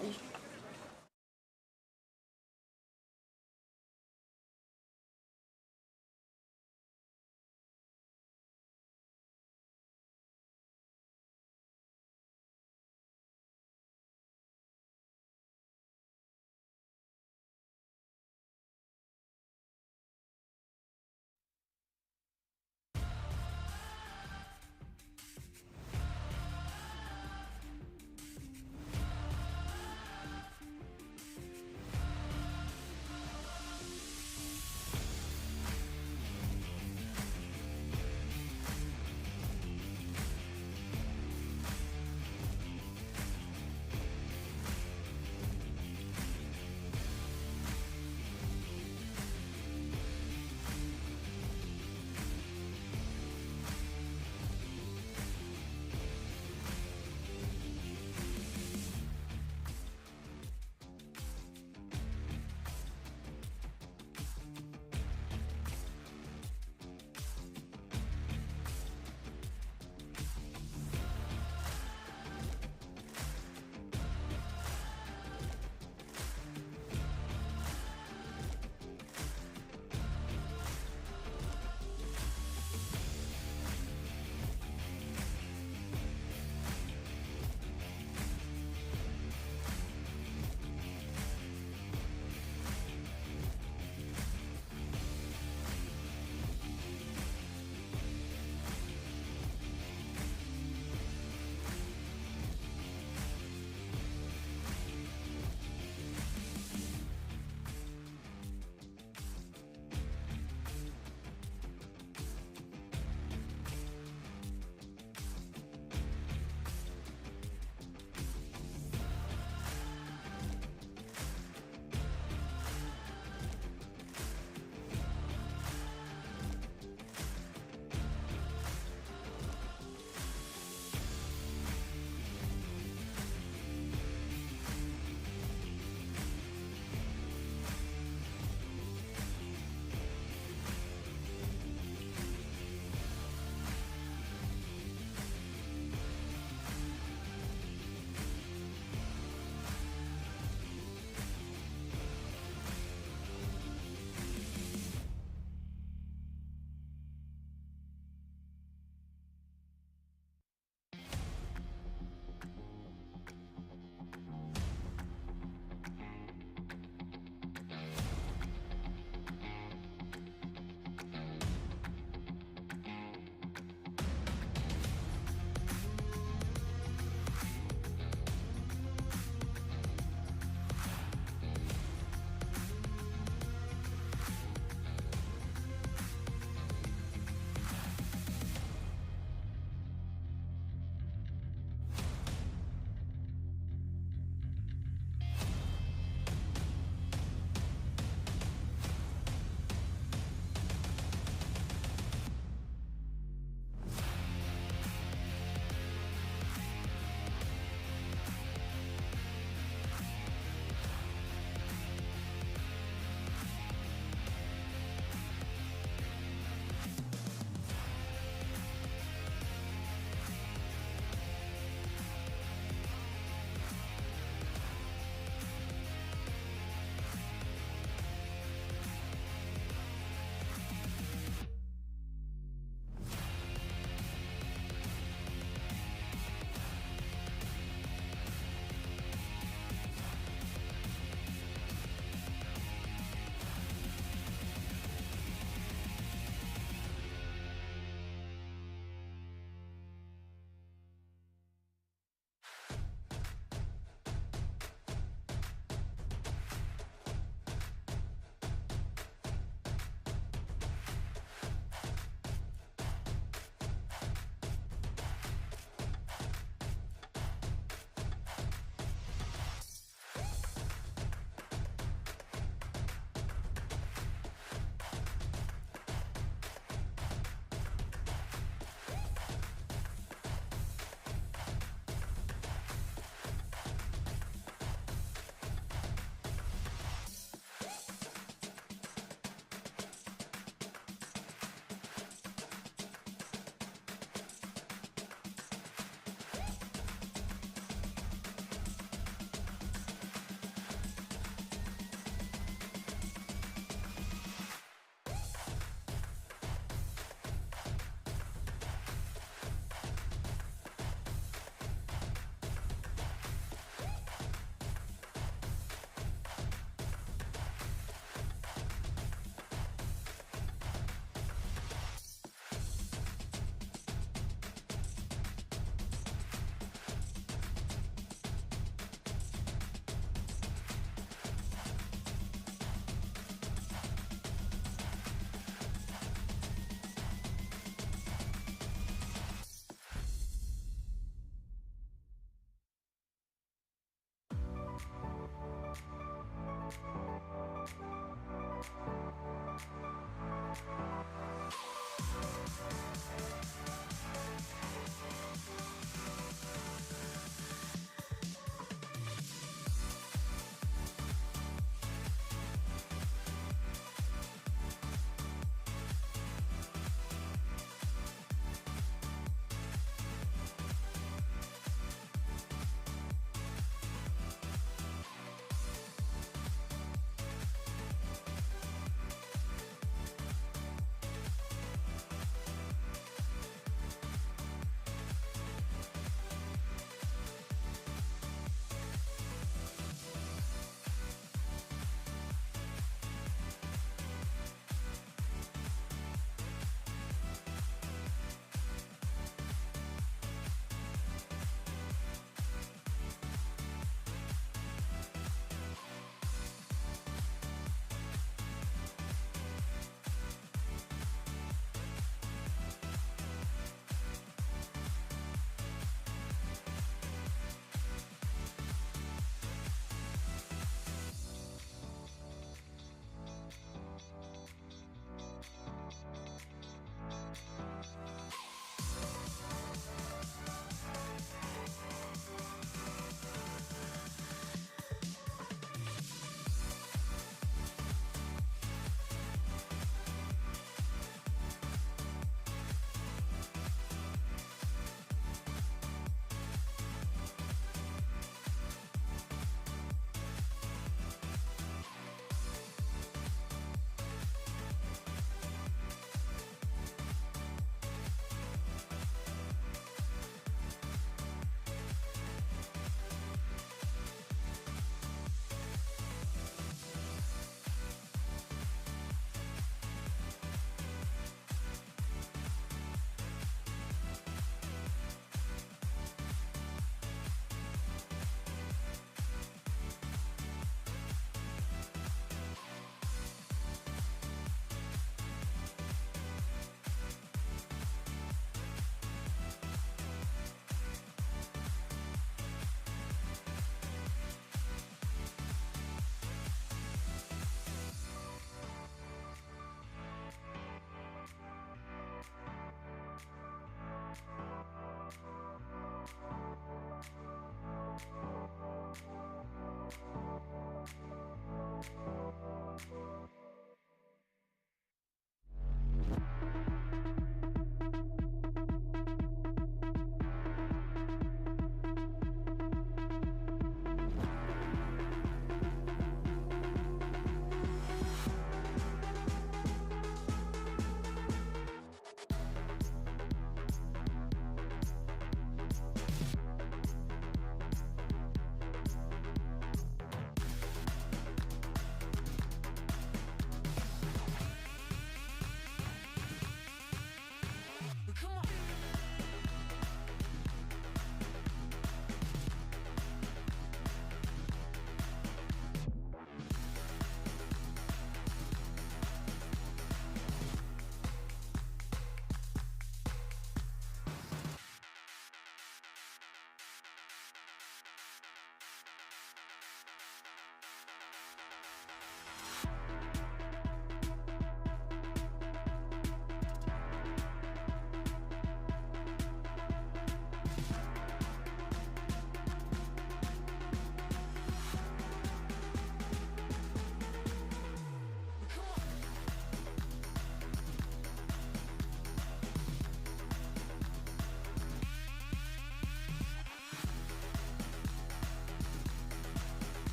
Are you...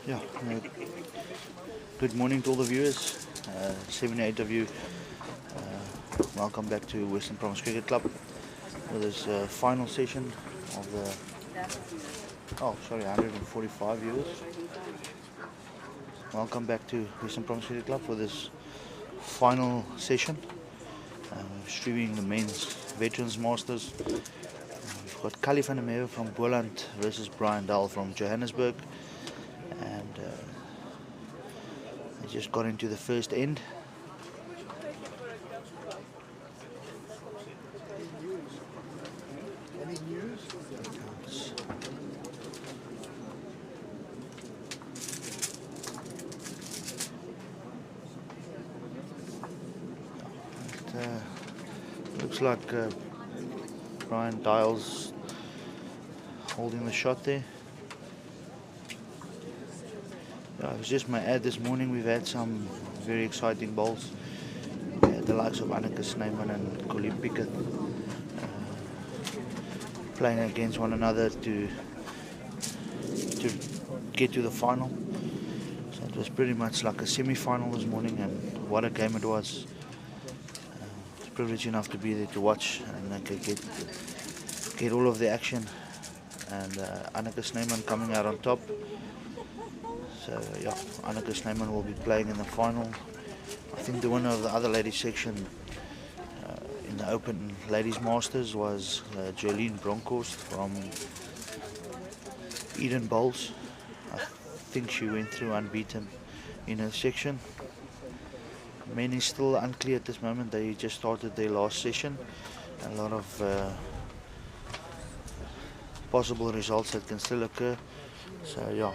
Yeah, good morning to all the viewers. 78 of you. Welcome back to Western Province Cricket Club for this final session of the 145 viewers. Welcome back to Western Province Cricket Club for this final session. Streaming the men's Veterans Masters. We've got Callie van der Merwe from Boland versus Brian Dahl from Johannesburg. And they just got into the first end. Any news? Looks like Brian Dahl's holding the shot there. I was just my ad this morning. We've had some very exciting bowls. The likes of Anneke Snyman and Colleen Pickett playing against one another to get to the final. So it was pretty much like a semi-final this morning, and what a game it was. It's privileged enough to be there to watch and get all of the action. And Anneke Snyman coming out on top. So yeah, Anneke Snyman will be playing in the final. I think the winner of the other ladies section in the Open Ladies Masters was Jolene Bronkhorst from Eden Bowls. I think she went through unbeaten in her section. Men is still unclear at this moment. They just started their last session. A lot of possible results that can still occur. So yeah.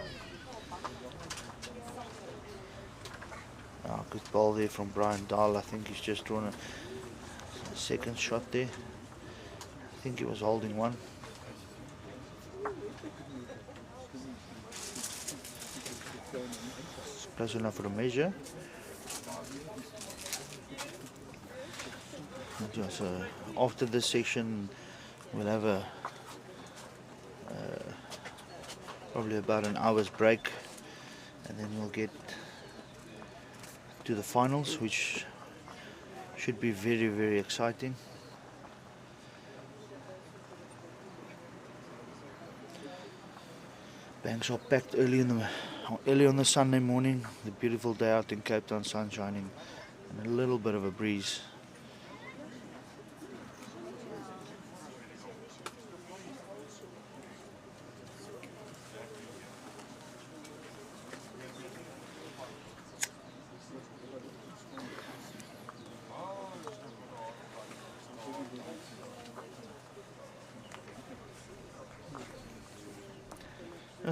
Good ball there from Brian Dahl. I think he's just drawn a second shot there. I think he was holding one. It's close enough for a measure. So after this section, we'll have probably about an hour's break, and then we'll get to the finals, which should be very, very exciting. Banks are packed early on the Sunday morning. The beautiful day out in Cape Town, sun shining, and a little bit of a breeze.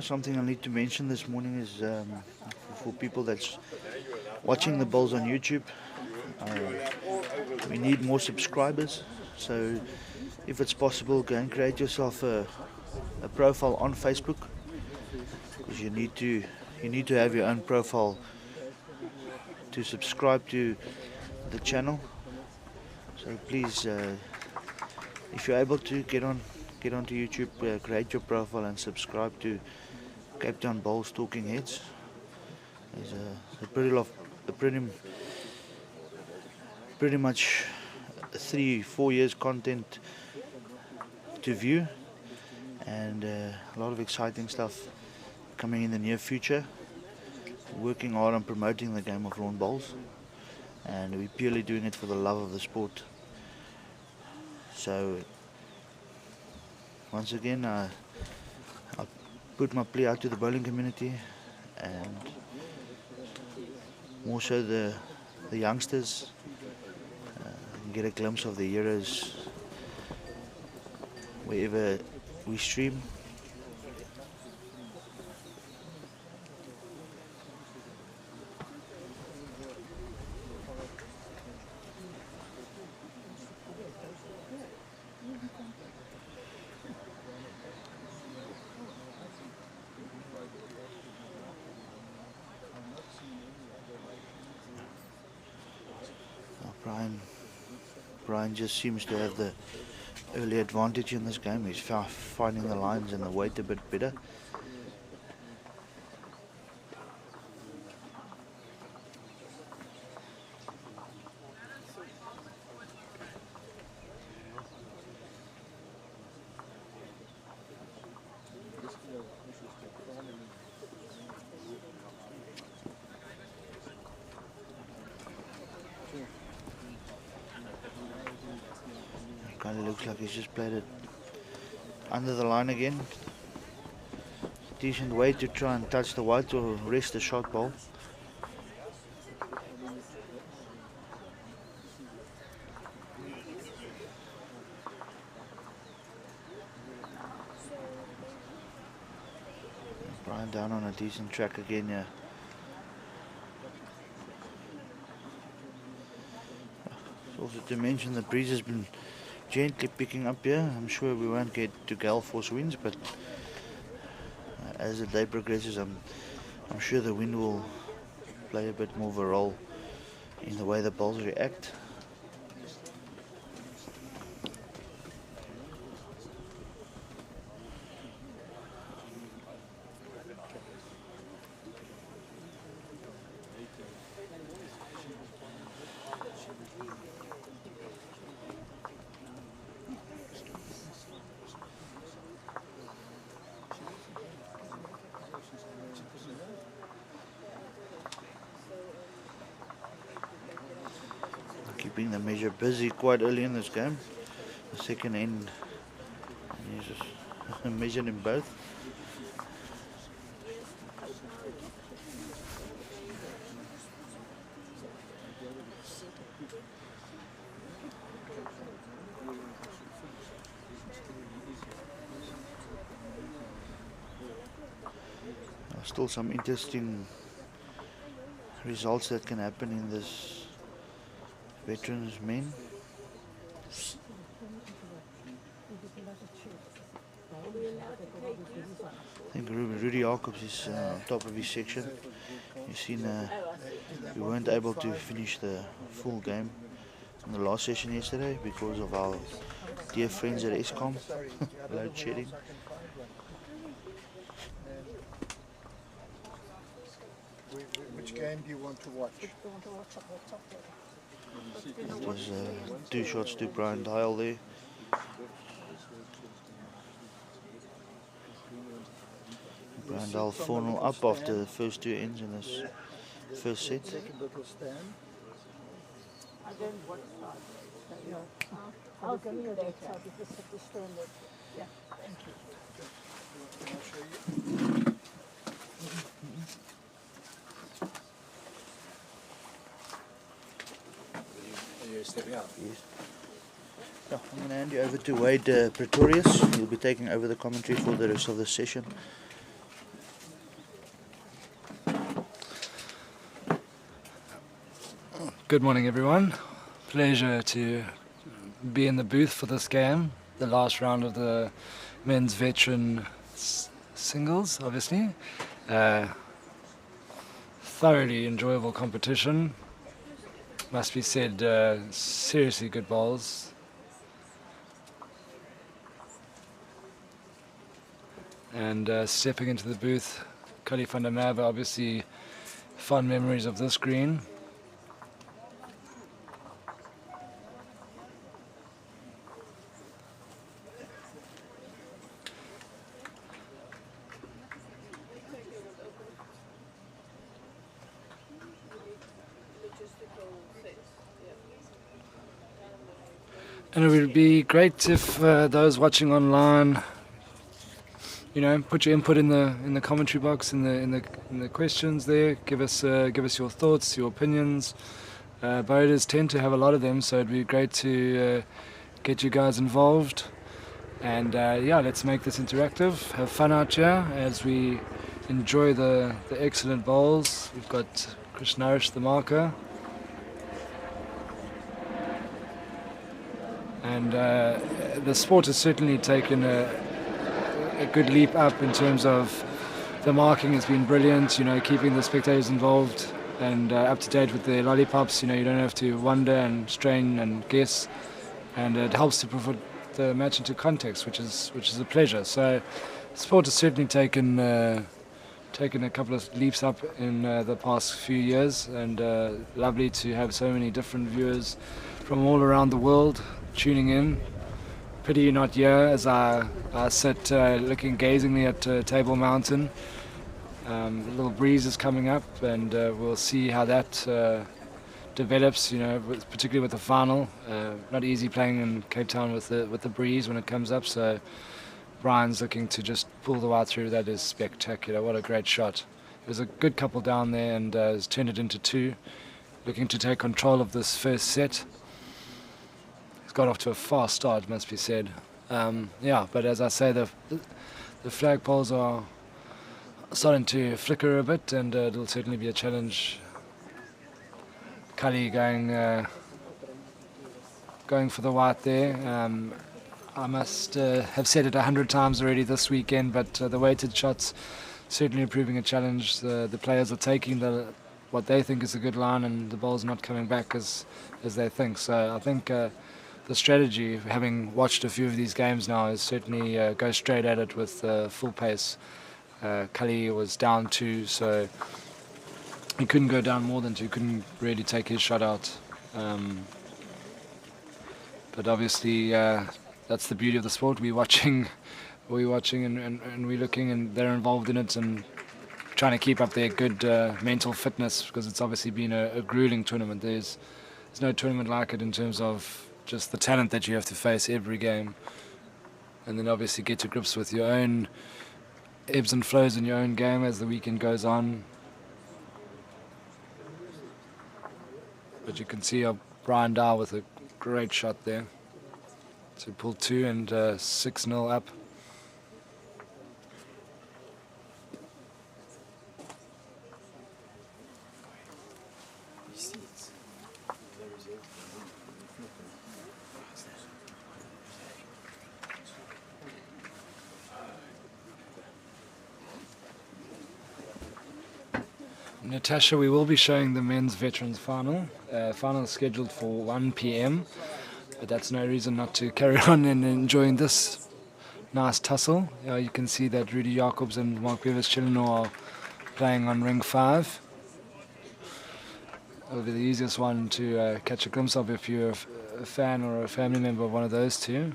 Something I need to mention this morning is for people that's watching the bowls on YouTube, we need more subscribers. So if it's possible, go and create yourself a profile on Facebook, because you need to have your own profile to subscribe to the channel. So please, if you're able to, get onto YouTube, create your profile and subscribe to Cape Town Bowls Talking Heads. There's pretty much 3-4 years content to view, and a lot of exciting stuff coming in the near future. Working hard on promoting the game of LawnBowls, and we're purely doing it for the love of the sport. So once again, I put my plea out to the bowling community, and more so the youngsters, get a glimpse of the heroes wherever we stream. Brian just seems to have the early advantage in this game. He's finding the lines and the weight a bit better. Callie looks like he's just played it under the line again. Decent way to try and touch the white or rest the shot ball. Brian down on a decent track again here. Also to mention the breeze has been gently picking up here. I'm sure we won't get to gale force winds, but as the day progresses, I'm sure the wind will play a bit more of a role in the way the bowls react. Keeping the measure busy quite early in this game. The second end, and he's just measured in both. Still some interesting results that can happen in this veterans men. I think Rudy Jacobs is on top of his section. You've seen we weren't able to finish the full game in the last session yesterday because of our dear friends at ESCOM load shedding. Which game do you want to watch? It was 2 shots to Brian Dial there. Brian Dial 4-0 up after the first 2 ends in this first set. I'll go to that side because of the storm. Yeah, thank you. Stepping out. Yes. Yeah, I'm going to hand you over to Wade Pretorius. He'll be taking over the commentary for the rest of the session. Good morning, everyone. Pleasure to be in the booth for this game, the last round of the men's veteran singles, obviously. Thoroughly enjoyable competition. Must be said, seriously good bowls. And stepping into the booth, Callie van der Merwe, obviously fond memories of this green. And it would be great if those watching online, you know, put your input in the commentary box, in the questions there. Give us your thoughts, your opinions. Voters tend to have a lot of them, so it'd be great to get you guys involved. And yeah, let's make this interactive. Have fun out here as we enjoy the excellent bowls. We've got Krishnarish, the marker. And the sport has certainly taken a good leap up in terms of the marking has been brilliant, you know, keeping the spectators involved and up to date with the lollipops. You know, you don't have to wonder and strain and guess, and it helps to put the match into context, which is a pleasure. So sport has certainly taken a couple of leaps up in the past few years, and lovely to have so many different viewers from all around the world tuning in. Pity you're not here as I sit looking gazingly at Table Mountain. A little breeze is coming up, and we'll see how that develops, particularly with the final. Not easy playing in Cape Town with the breeze when it comes up, so Brian's looking to just pull the white through. That is spectacular. What a great shot. It was a good couple down there and has turned it into 2. Looking to take control of this first set. He's got off to a fast start, must be said. But as I say, the flagpoles are starting to flicker a bit, and it'll certainly be a challenge. Callie going for the white there. I must have said it 100 times already this weekend, but the weighted shots certainly proving a challenge. The players are taking what they think is a good line, and the ball's not coming back as they think. So I think the strategy, having watched a few of these games now, is certainly go straight at it with full pace. Callie was down 2, so he couldn't go down more than 2, couldn't really take his shot out. But obviously that's the beauty of the sport. We're watching and we're looking, and they're involved in it and trying to keep up their good mental fitness, because it's obviously been a grueling tournament. There's no tournament like it in terms of just the talent that you have to face every game, and then obviously get to grips with your own ebbs and flows in your own game as the weekend goes on. But you can see Brian Dow with a great shot there to pull 2 and 6-0 up. Natasha, we will be showing the men's veterans final. Final is scheduled for 1 p.m, but that's no reason not to carry on and enjoying this nice tussle. You can see that Rudy Jacobs and Mark Bevis-Chillenor are playing on ring 5. It'll be the easiest one to catch a glimpse of if you're a fan or a family member of one of those two.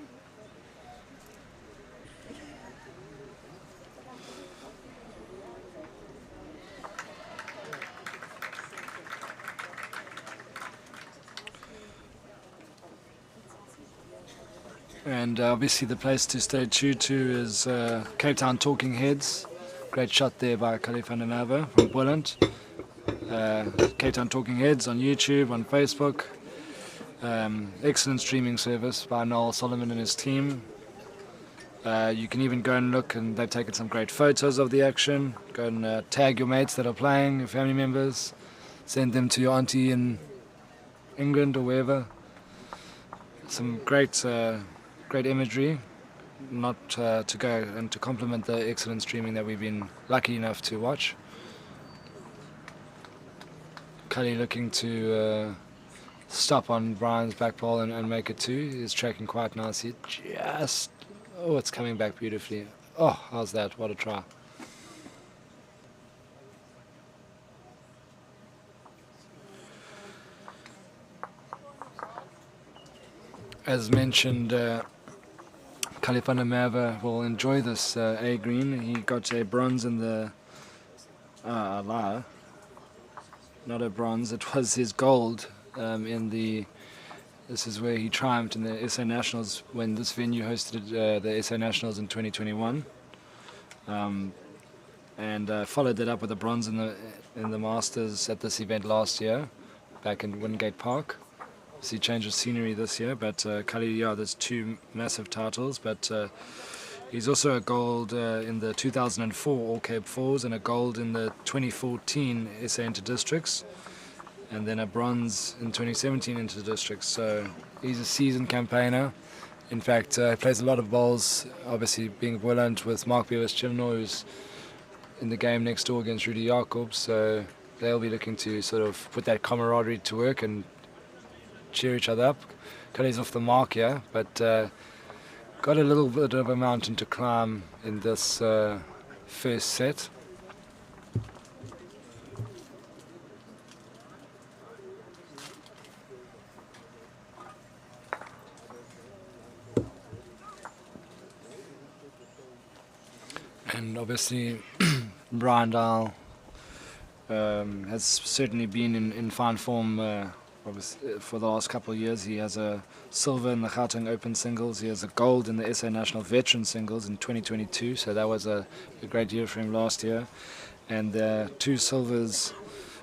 And obviously the place to stay true to is Cape Town Talking Heads. Great shot there by Callie van der Merwe from Boland. Cape Town Talking Heads on YouTube, on Facebook. Excellent streaming service by Noel Solomon and his team. You can even go and look, and they've taken some great photos of the action. Go and tag your mates that are playing, your family members. Send them to your auntie in England or wherever. Some great imagery, not to go and to complement the excellent streaming that we've been lucky enough to watch. Callie looking to stop on Brian's back ball and make it 2. He's tracking quite nicely. It's coming back beautifully. Oh, how's that? What a try. As mentioned, Callie van der Merwe will enjoy this A green. He got a bronze in the not a bronze, it was his gold this is where he triumphed in the SA Nationals when this venue hosted the SA Nationals in 2021, and followed it up with a bronze in the Masters at this event last year back in Wingate Park. See, change of scenery this year, but Callie, there's 2 massive titles, but he's also a gold in the 2004 All Cape Fours and a gold in the 2014 SA Inter-Districts, and then a bronze in 2017 Inter-Districts. So he's a seasoned campaigner. In fact, he plays a lot of bowls, obviously being Boland with Mark Bevis-Chillenor, who's in the game next door against Rudy Jacobs, so they'll be looking to sort of put that camaraderie to work and cheer each other up. Callie's off the mark here, but got a little bit of a mountain to climb in this first set. And obviously Brian Dahl has certainly been in fine form for the last couple of years. He has a silver in the Gauteng Open singles. He has a gold in the SA National Veteran singles in 2022. So that was a great year for him last year. And 2 silvers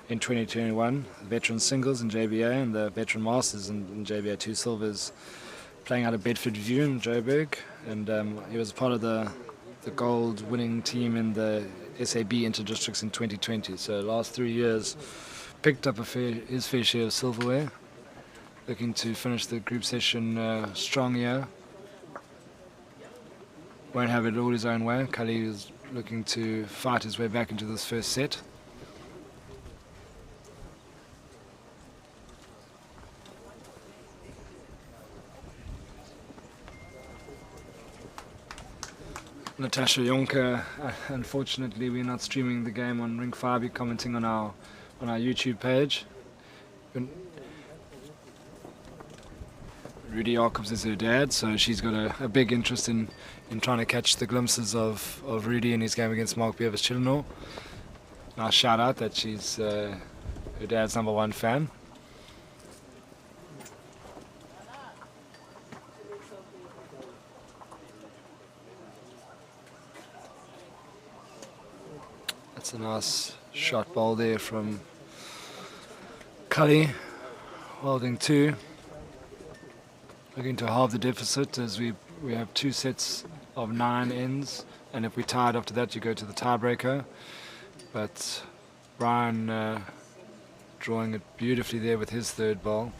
in 2021, Veteran singles in JBA and the Veteran Masters in JBA, 2 silvers, playing out of Bedford View in Joburg. And he was part of the gold winning team in the SAB Interdistricts in 2020. So last 3 years, picked up his fair share of silverware. Looking to finish the group session strong here. Won't have it all his own way. Callie is looking to fight his way back into this first set. Natasha Jonker, unfortunately we're not streaming the game on Ring 5, we're commenting on our YouTube page. Rudy Jacobs is her dad, so she's got a big interest in trying to catch the glimpses of Rudy in his game against Mark Bevis Chillenor. Nice shout out that she's her dad's #1 fan. That's a nice shot ball there from Callie, holding 2. Looking to halve the deficit as we have 2 sets of 9 ends, and if we tie it after that you go to the tiebreaker. But Brian drawing it beautifully there with his 3rd ball.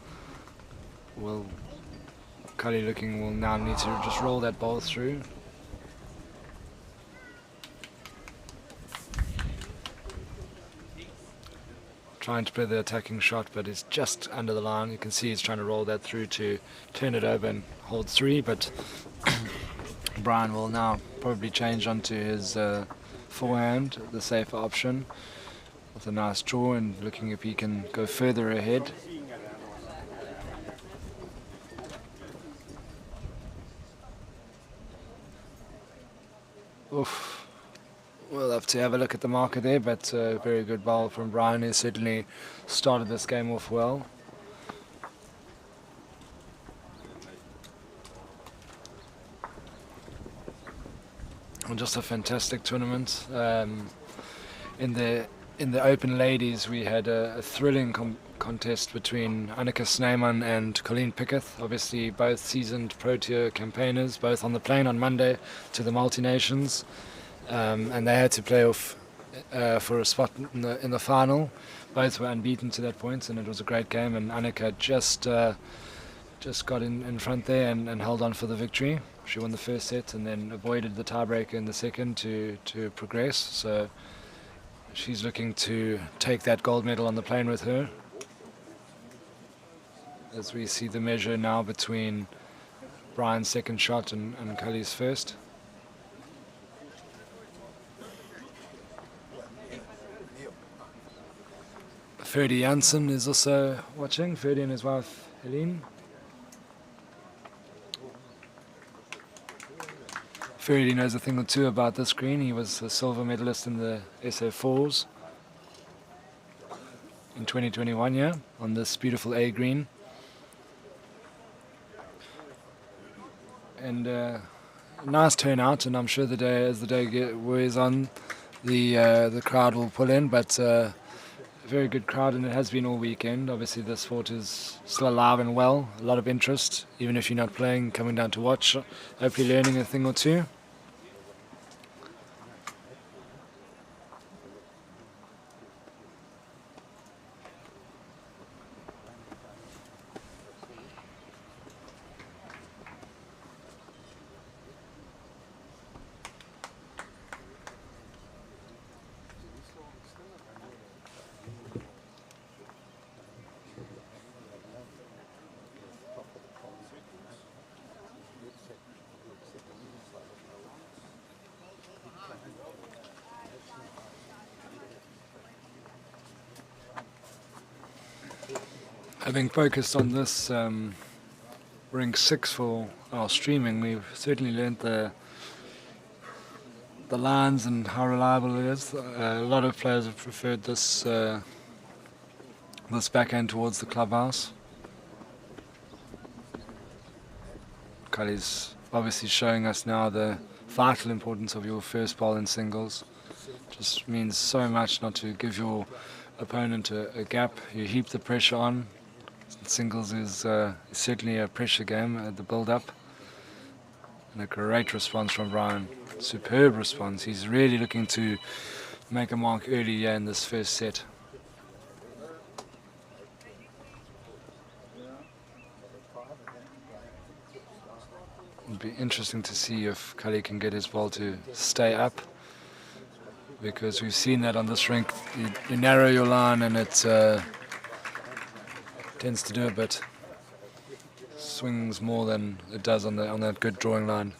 Callie will now need to just roll that ball through. Trying to play the attacking shot, but it's just under the line. You can see he's trying to roll that through to turn it over and hold 3, but Brian will now probably change onto his forehand, the safer option, with a nice draw and looking if he can go further ahead. Oof. We'll have to have a look at the marker there, but a very good ball from Brian, who certainly started this game off well. And just a fantastic tournament. In the Open Ladies, we had a thrilling contest between Annika Snyman and Colleen Pickett, obviously both seasoned Pro Tour campaigners, both on the plane on Monday to the Multi-Nations. And they had to play off for a spot in the final. Both were unbeaten to that point, and it was a great game. And Annika just got in front there and held on for the victory. She won the first set and then avoided the tiebreaker in the second to progress. So she's looking to take that gold medal on the plane with her. As we see the measure now between Brian's second shot and Callie's first. Ferdy Janssen is also watching, Ferdy and his wife Helene. Ferdy knows a thing or two about this green. He was a silver medalist in the SA4s in 2021, yeah, on this beautiful A green. And nice turnout, and I'm sure as the day wears on, the crowd will pull in, but a very good crowd, and it has been all weekend. Obviously the sport is still alive and well, a lot of interest, even if you're not playing, coming down to watch, hopefully learning a thing or two. Having focused on this Ring 6 for our streaming, we've certainly learned the lines and how reliable it is. A lot of players have preferred this this backhand towards the clubhouse. Callie's obviously showing us now the vital importance of your first bowl in singles. Just means so much not to give your opponent a gap. You heap the pressure on. Singles is certainly a pressure game at the build-up. And a great response from Brian. Superb response. He's really looking to make a mark early here in this first set. It'll be interesting to see if Callie can get his ball to stay up, because we've seen that on this rink. You narrow your line and it tends to do a bit. Swings more than it does on that good drawing line.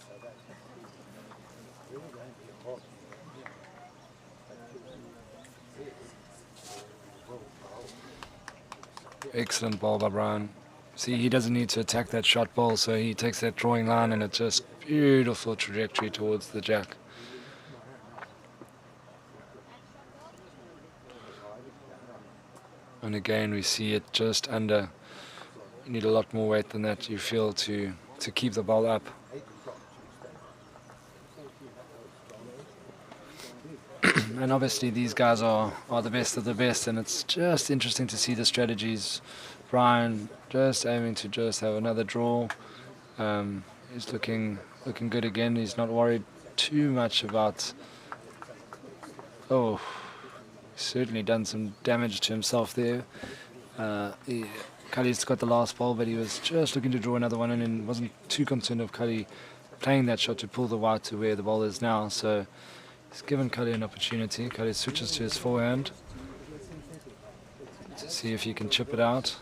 Excellent ball by Brian. See, he doesn't need to attack that shot ball, so he takes that drawing line and it's just beautiful trajectory towards the jack. And again, we see it just under. You need a lot more weight than that, you feel, to keep the ball up. And obviously these guys are the best of the best, and it's just interesting to see the strategies. Brian just aiming to just have another draw. He's looking good again. He's not worried too much about. Oh, he's certainly done some damage to himself there. Callie's got the last ball, but he was just looking to draw another one in and wasn't too concerned of Callie playing that shot to pull the white to where the ball is now. So he's given Callie an opportunity. Callie switches to his forehand to see if he can chip it out,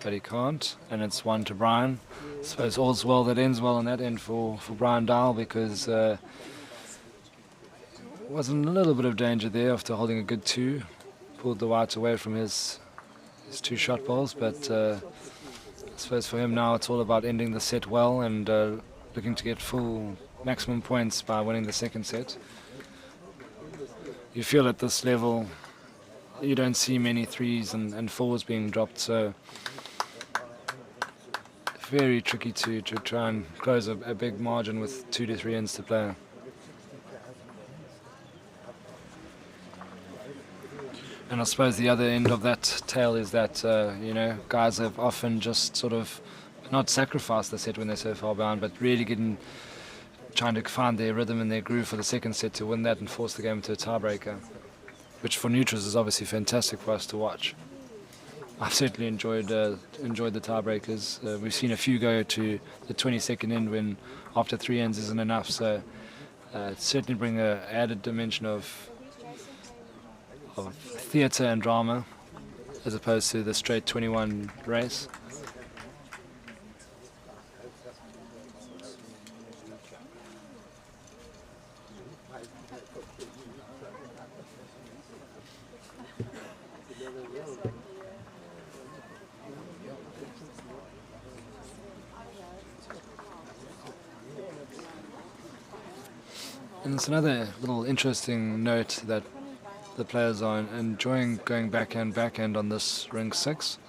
but he can't, and it's one to Brian. So it's all's well that ends well on that end for Brian Dahl, because wasn't a little bit of danger there after holding a good two. Pulled the white away from his two shot balls, but I suppose for him now it's all about ending the set well and looking to get full maximum points by winning the second set. You feel at this level you don't see many threes and fours being dropped, so very tricky to try and close a big margin with 2 to 3 ends to play. And I suppose the other end of that tale is that, guys have often just sort of not sacrificed the set when they're so far behind, but really trying to find their rhythm and their groove for the second set to win that and force the game to a tiebreaker, which for neutrals is obviously fantastic for us to watch. I've certainly enjoyed the tiebreakers. We've seen a few go to the 22nd end when after 3 ends isn't enough, so it certainly bring an added dimension of theatre and drama as opposed to the straight 21 race. And it's another little interesting note that the players are enjoying going backhand on this ring 6,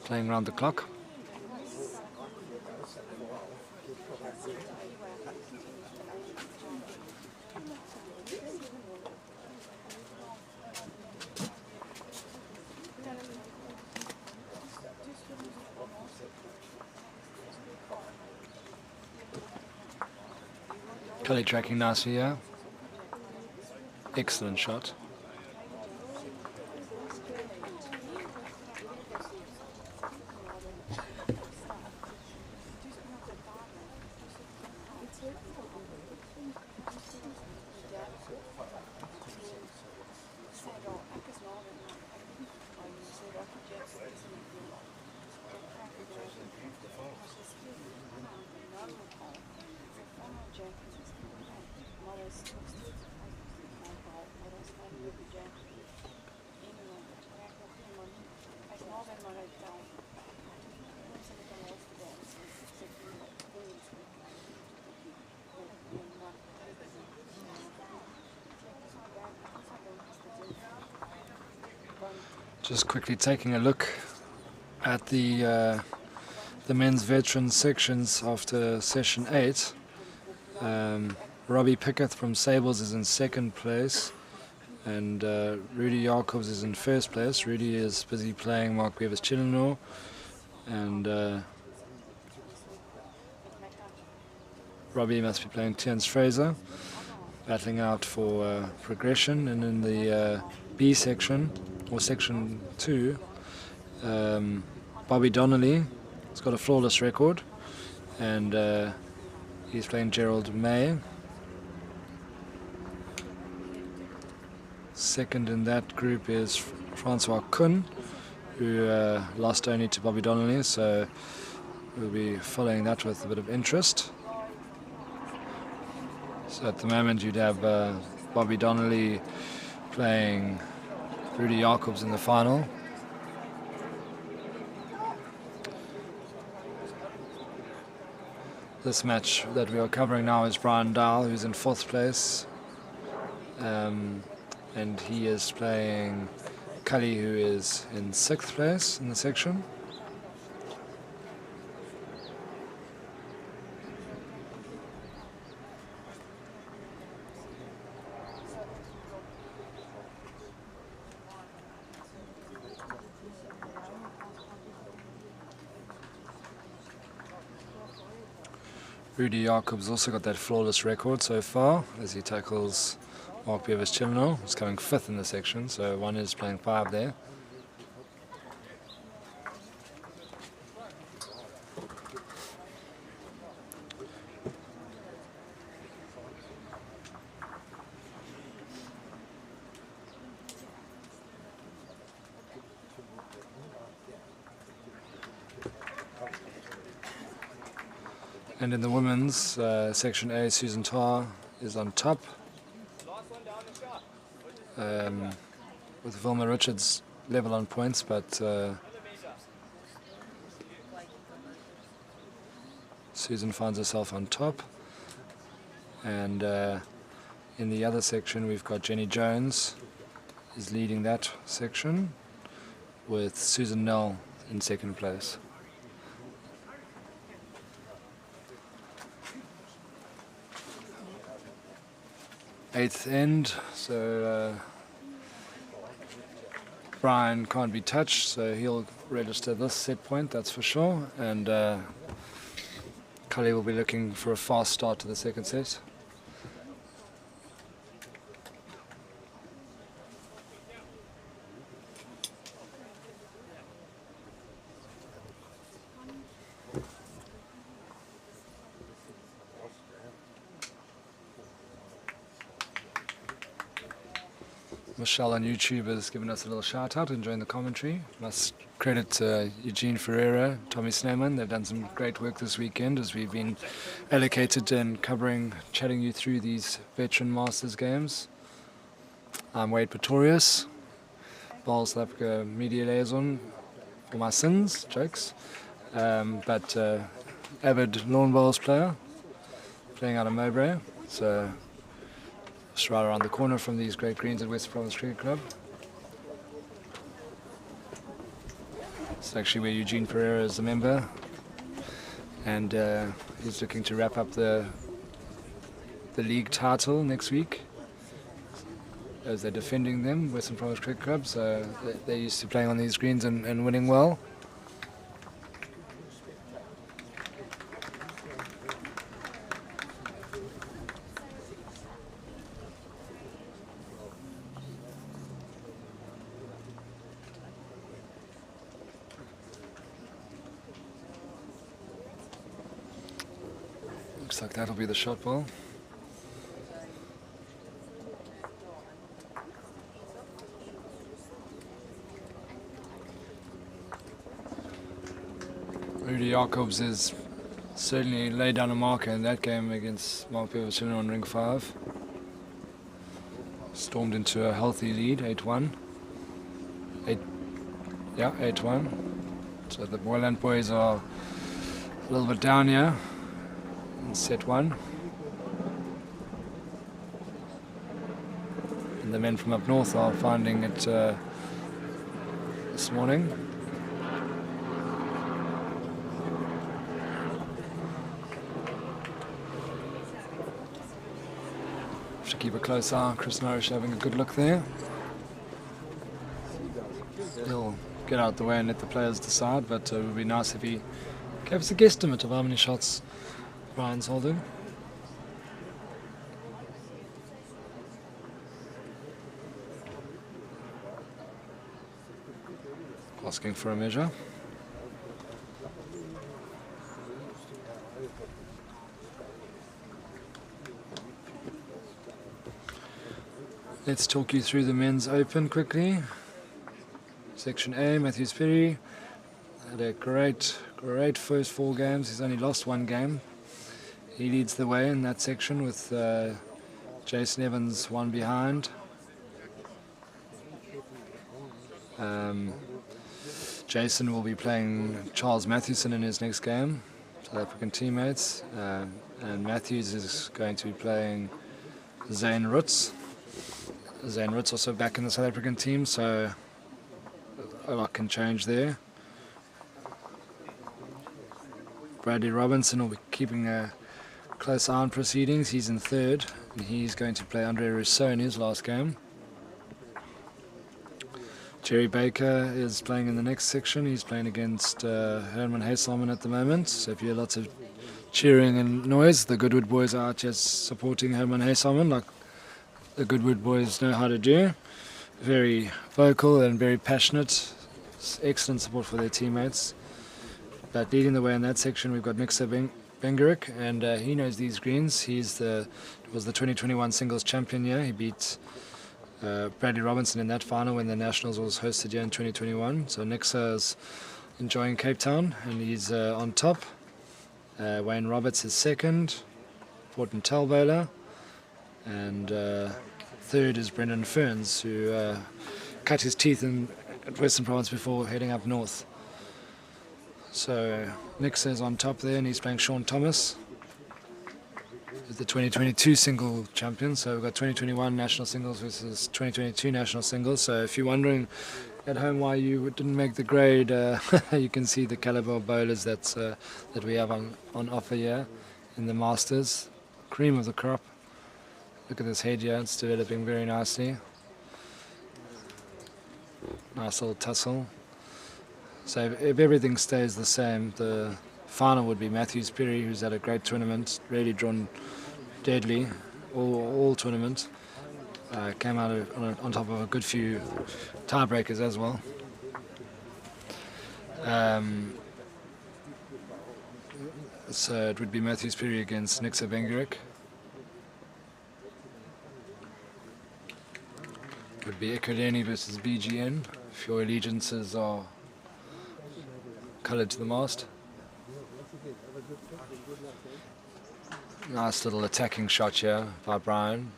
playing round the clock. Callie tracking nicely here. Excellent shot. Just quickly taking a look at the men's veteran sections after session 8. Robbie Pickett from Sables is in second place, and Rudy Jacobs is in first place. Rudy is busy playing Mark Bevis Chillenor, and Robbie must be playing Terence Fraser, battling out for progression. And in the B section, or section 2, Bobby Donnelly has got a flawless record, and he's playing Gerald May. Second in that group is Francois Kuhn, who lost only to Bobby Donnelly, so we'll be following that with a bit of interest. So at the moment you'd have Bobby Donnelly playing Rudy Jacobs in the final. This match that we are covering now is Brian Dahl, who's in 4th place. And he is playing Callie, who is in 6th place in the section. Rudy Jacobs also got that flawless record so far as he tackles Mark Bevis Chillenor. He's coming 5th in the section, so one is playing 5 there. And in the women's section A, Susan Tarr is on top, with Vilma Richards level on points, but Susan finds herself on top. And in the other section we've got Jenny Jones is leading that section, with Susan Nell in 2nd place. Eighth end, so Brian can't be touched, so he'll register this set point, that's for sure. And Callie will be looking for a fast start to the second set. Michelle on YouTube has given us a little shout out, enjoying the commentary. Must credit Eugene Ferreira, Tommy Snowman. They've done some great work this weekend as we've been allocated and chatting you through these veteran Masters games. I'm Wade Pretorius, Bowls South Africa media liaison for my sins, jokes, but avid LawnBowls player, playing out of Mowbray. So just right around the corner from these great greens at Western Province Cricket Club. It's actually where Eugene Pereira is a member, and he's looking to wrap up the league title next week, as they're defending them, Western Province Cricket Club. So they're used to playing on these greens and winning well. Looks like that'll be the shot ball. Rudy Jacobs has certainly laid down a marker in that game against Mark Bevis on ring 5. Stormed into a healthy lead, 8-1. 8-1. So the Boyland boys are a little bit down here in set 1. And the men from up north are finding it this morning. Have to keep a close eye on Chris Norrish having a good look there. He'll get out the way and let the players decide, but it would be nice if he gave us a guesstimate of how many shots Brian's holding. Asking for a measure. Let's talk you through the men's open quickly. Section A, Matthews Perry had a great first 4 games. He's only lost 1 game. He leads the way in that section with Jason Evans 1 behind. Jason will be playing Charles Mathewson in his next game, South African teammates, and Matthews is going to be playing Zane Roots. Zane Roots also back in the South African team, so a lot can change there. Bradley Robinson will be keeping a close eye on proceedings. He's in 3rd, and he's going to play Andre Rousseau in his last game. Jerry Baker is playing in the next section. He's playing against Herman Haysalman at the moment. So if you hear lots of cheering and noise, the Goodwood boys are out just supporting Herman Haysalman like the Goodwood boys know how to do. Very vocal and very passionate. Excellent support for their teammates. But leading the way in that section, we've got Mixer Bengerik, and he knows these greens. He was the 2021 singles champion here. He beat Bradley Robinson in that final when the Nationals was hosted here in 2021. So Nixer's enjoying Cape Town, and he's on top. Wayne Roberts is 2nd, Fortin Talbowler, and 3rd is Brendan Ferns, who cut his teeth at Western Province before heading up north. So Nixer's on top there, and he's playing Sean Thomas, who's the 2022 single champion. So we've got 2021 national singles versus 2022 national singles. So if you're wondering at home why you didn't make the grade, you can see the caliber of bowlers that we have on offer here in the Masters. Cream of the crop. Look at this head here, it's developing very nicely. Nice little tussle. So if everything stays the same, the final would be Matthews Perry, who's had a great tournament, really drawn deadly all tournament. Came out on top of a good few tiebreakers as well. So it would be Matthews Perry against Nixer Bengerik. It would be Ekurhuleni versus BGN, if your allegiances are coloured to the mast. Nice little attacking shot here by Brian.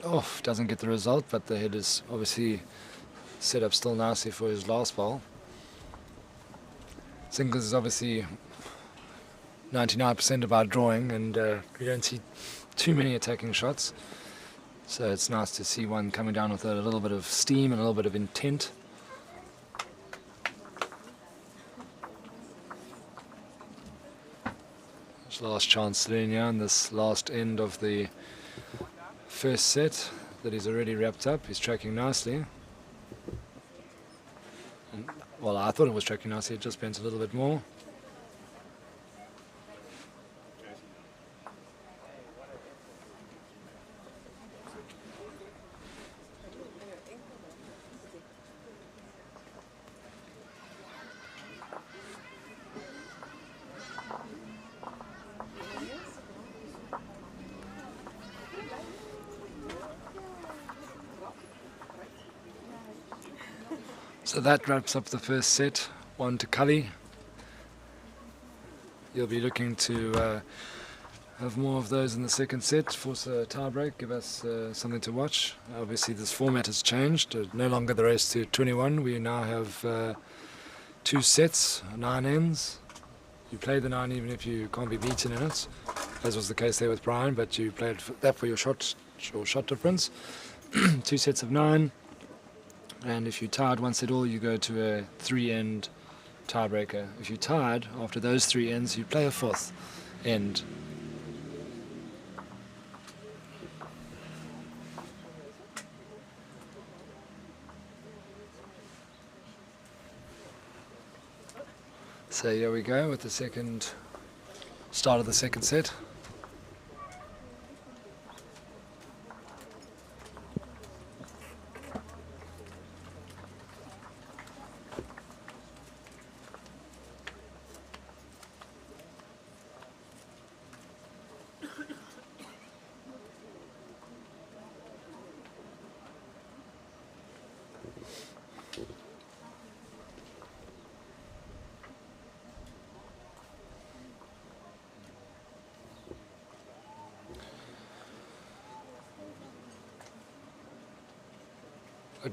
Oh, doesn't get the result, but the head is obviously set up still nicely for his last ball. Singles is obviously 99% of our drawing, and we don't see too many attacking shots. So it's nice to see one coming down with a little bit of steam and a little bit of intent. Last chance Lenia in this last end of the first set that he's already wrapped up. He's tracking nicely. And, well, I thought it was tracking nicely, it just bent a little bit more. So that wraps up the first set, 1 to Callie. You'll be looking to have more of those in the second set, force a tie break, give us something to watch. Obviously this format has changed, no longer the race to 21, we now have 2 sets, 9 ends. You play the 9 even if you can't be beaten in it, as was the case there with Brian, but you played that for your shot difference. 2 sets of 9. And if you tied one set all, you go to a 3-end tiebreaker. If you tied after those 3 ends, you play a 4th end. So here we go with the start of the second set.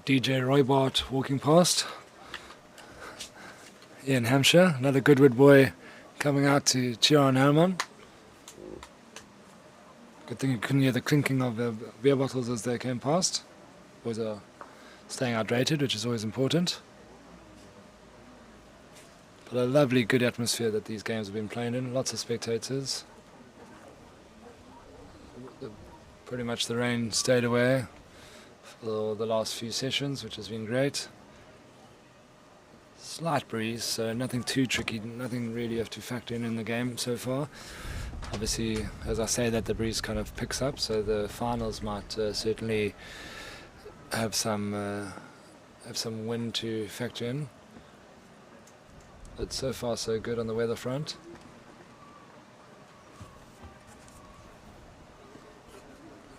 DJ Roybart walking past. Ian Hampshire, another Goodwood boy coming out to cheer on Herman. Good thing you couldn't hear the clinking of the beer bottles as they came past. Boys are staying hydrated, which is always important. But a lovely, good atmosphere that these games have been playing in. Lots of spectators. Pretty much the rain stayed away for the last few sessions, which has been great. Slight breeze, so nothing too tricky, nothing really you have to factor in the game so far. Obviously, as I say that, the breeze kind of picks up, so the finals might certainly have some wind to factor in. But so far so good on the weather front.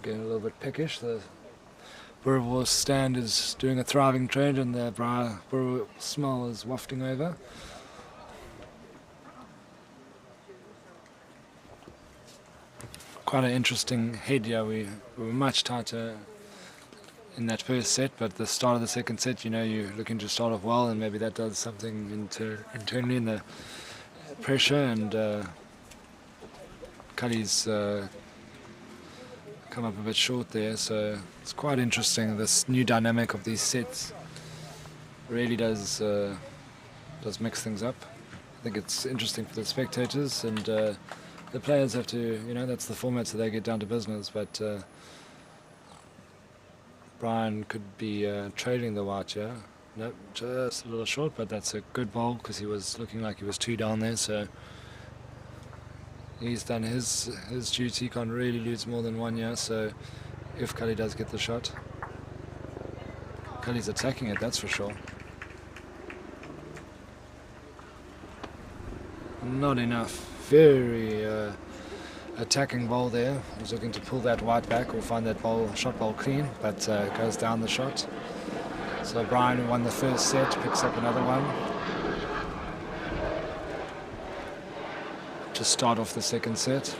Getting a little bit peckish. The Merwe stand is doing a thriving trade and the Merwe smell is wafting over. Quite an interesting head here. We were much tighter in that first set, but at the start of the second set, you know, you're looking to start off well, and maybe that does something internally in the pressure, and Callie's come up a bit short there, so it's quite interesting. This new dynamic of these sets really does mix things up. I think it's interesting for the spectators, and the players have to, you know, that's the format, so they get down to business. But Brian could be trailing the white here. Nope, just a little short, but that's a good bowl because he was looking like he was 2 down there, so he's done his duty. Can't really lose more than 1 here, so if Callie does get the shot. Callie's attacking it, that's for sure. Not enough. Very attacking bowl there. He's looking to pull that white back or find that shot bowl clean, but goes down the shot. So Brian, who won the first set, picks up another one to start off the second set.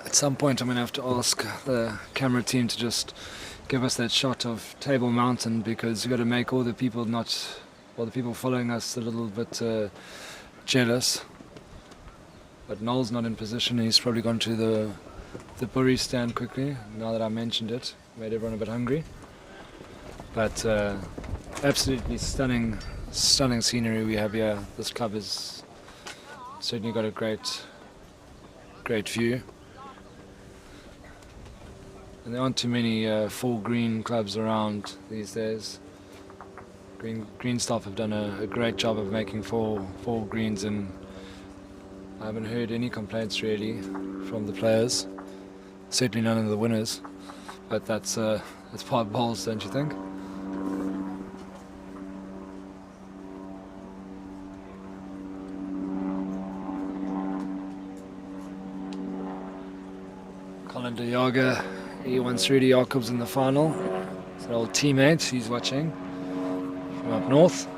At some point I'm going to have to ask the camera team to just give us that shot of Table Mountain, because you've got to make all the people the people following us a little bit jealous. But Noel's not in position. He's probably gone to the Burry stand quickly, now that I mentioned it. Made everyone a bit hungry. But absolutely stunning scenery we have here. This club has certainly got a great view. And there aren't too many full green clubs around these days. Green staff have done a great job of making full greens, and I haven't heard any complaints really from the players. Certainly none of the winners. But that's part of bowls, don't you think? Colin de Jager, he wants Rudy Jacobs in the final. It's an old teammate he's watching from up north.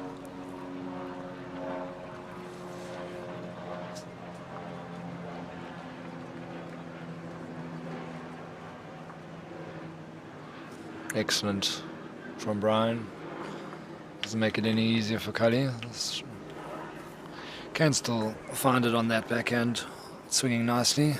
Excellent from Brian. Doesn't make it any easier for Callie. Can still find it on that backhand, swinging nicely.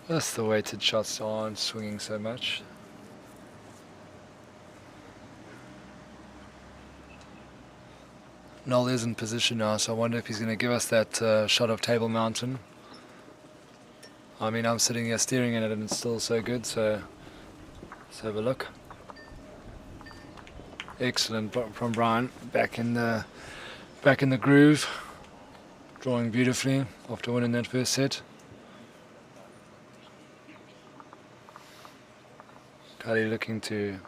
That's the weighted shots aren't swinging so much. Noel is in position now, so I wonder if he's going to give us that shot of Table Mountain. I mean, I'm sitting here staring at it and it's still so good, so let's have a look. Excellent from Brian, back in the groove, drawing beautifully after winning that first set. Callie looking to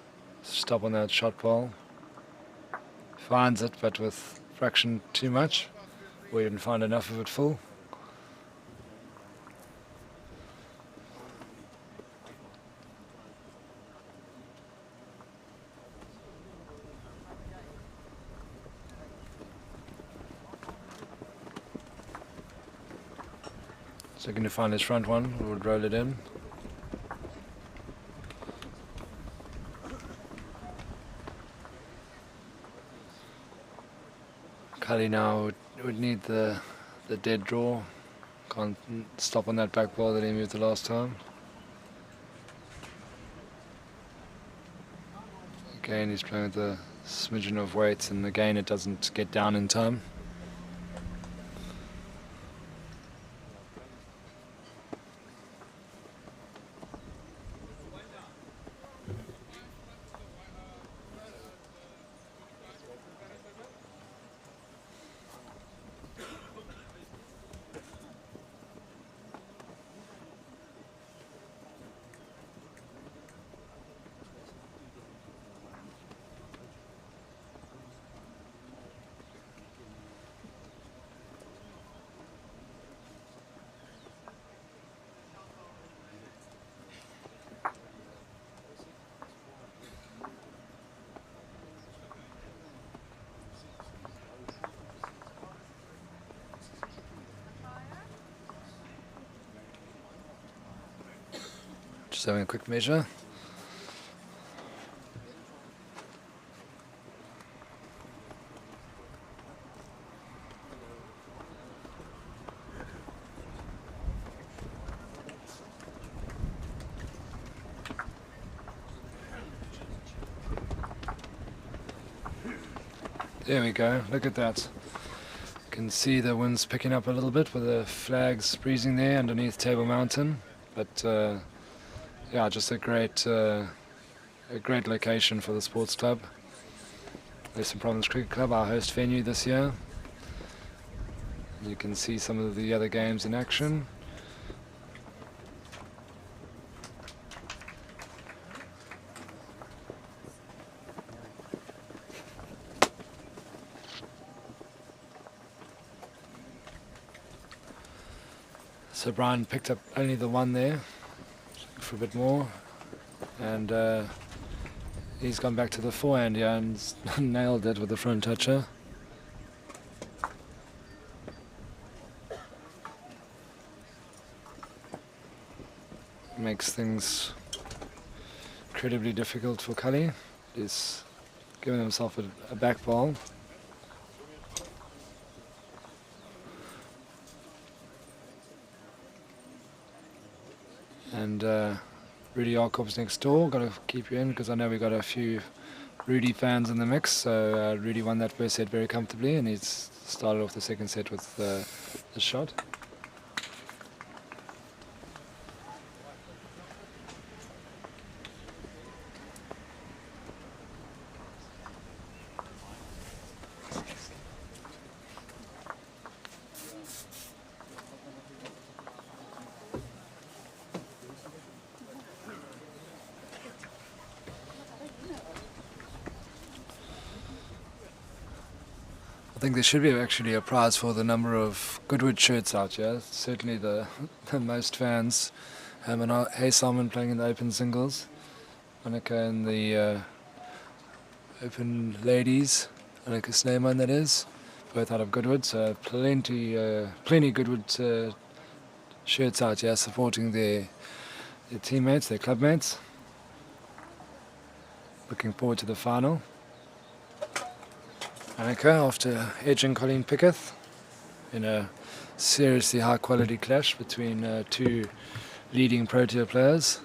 stop on that shot ball. Finds it, but with fraction too much. We didn't find enough of it full. So going to find his front one, we'll roll it in. Callie now would need the dead draw. Can't stop on that back ball that he moved the last time. Again, he's playing with a smidgen of weight, and again, it doesn't get down in time. Just having a quick measure. There we go, look at that. You can see the wind's picking up a little bit with the flags breezing there underneath Table Mountain, but yeah, just a great location for the sports club. Western Province Cricket Club, our host venue this year. You can see some of the other games in action. So Brian picked up only the one there, for a bit more, and he's gone back to the forehand here and nailed it with the front toucher. Makes things incredibly difficult for Callie. He's giving himself a back ball. And Rudy Arkorp's next door. Got to keep you in because I know we got a few Rudy fans in the mix. So Rudy won that first set very comfortably, and he's started off the second set with the shot. I think there should be actually a prize for the number of Goodwood shirts out here. Certainly the most fans. Hey Simon playing in the open singles. Monica in the open ladies. Annika Sneyman, that is. Both out of Goodwood, so plenty Goodwood shirts out here supporting their teammates, their clubmates. Looking forward to the final. Annika after edging Colleen Pickett in a seriously high quality clash between two leading Protea players.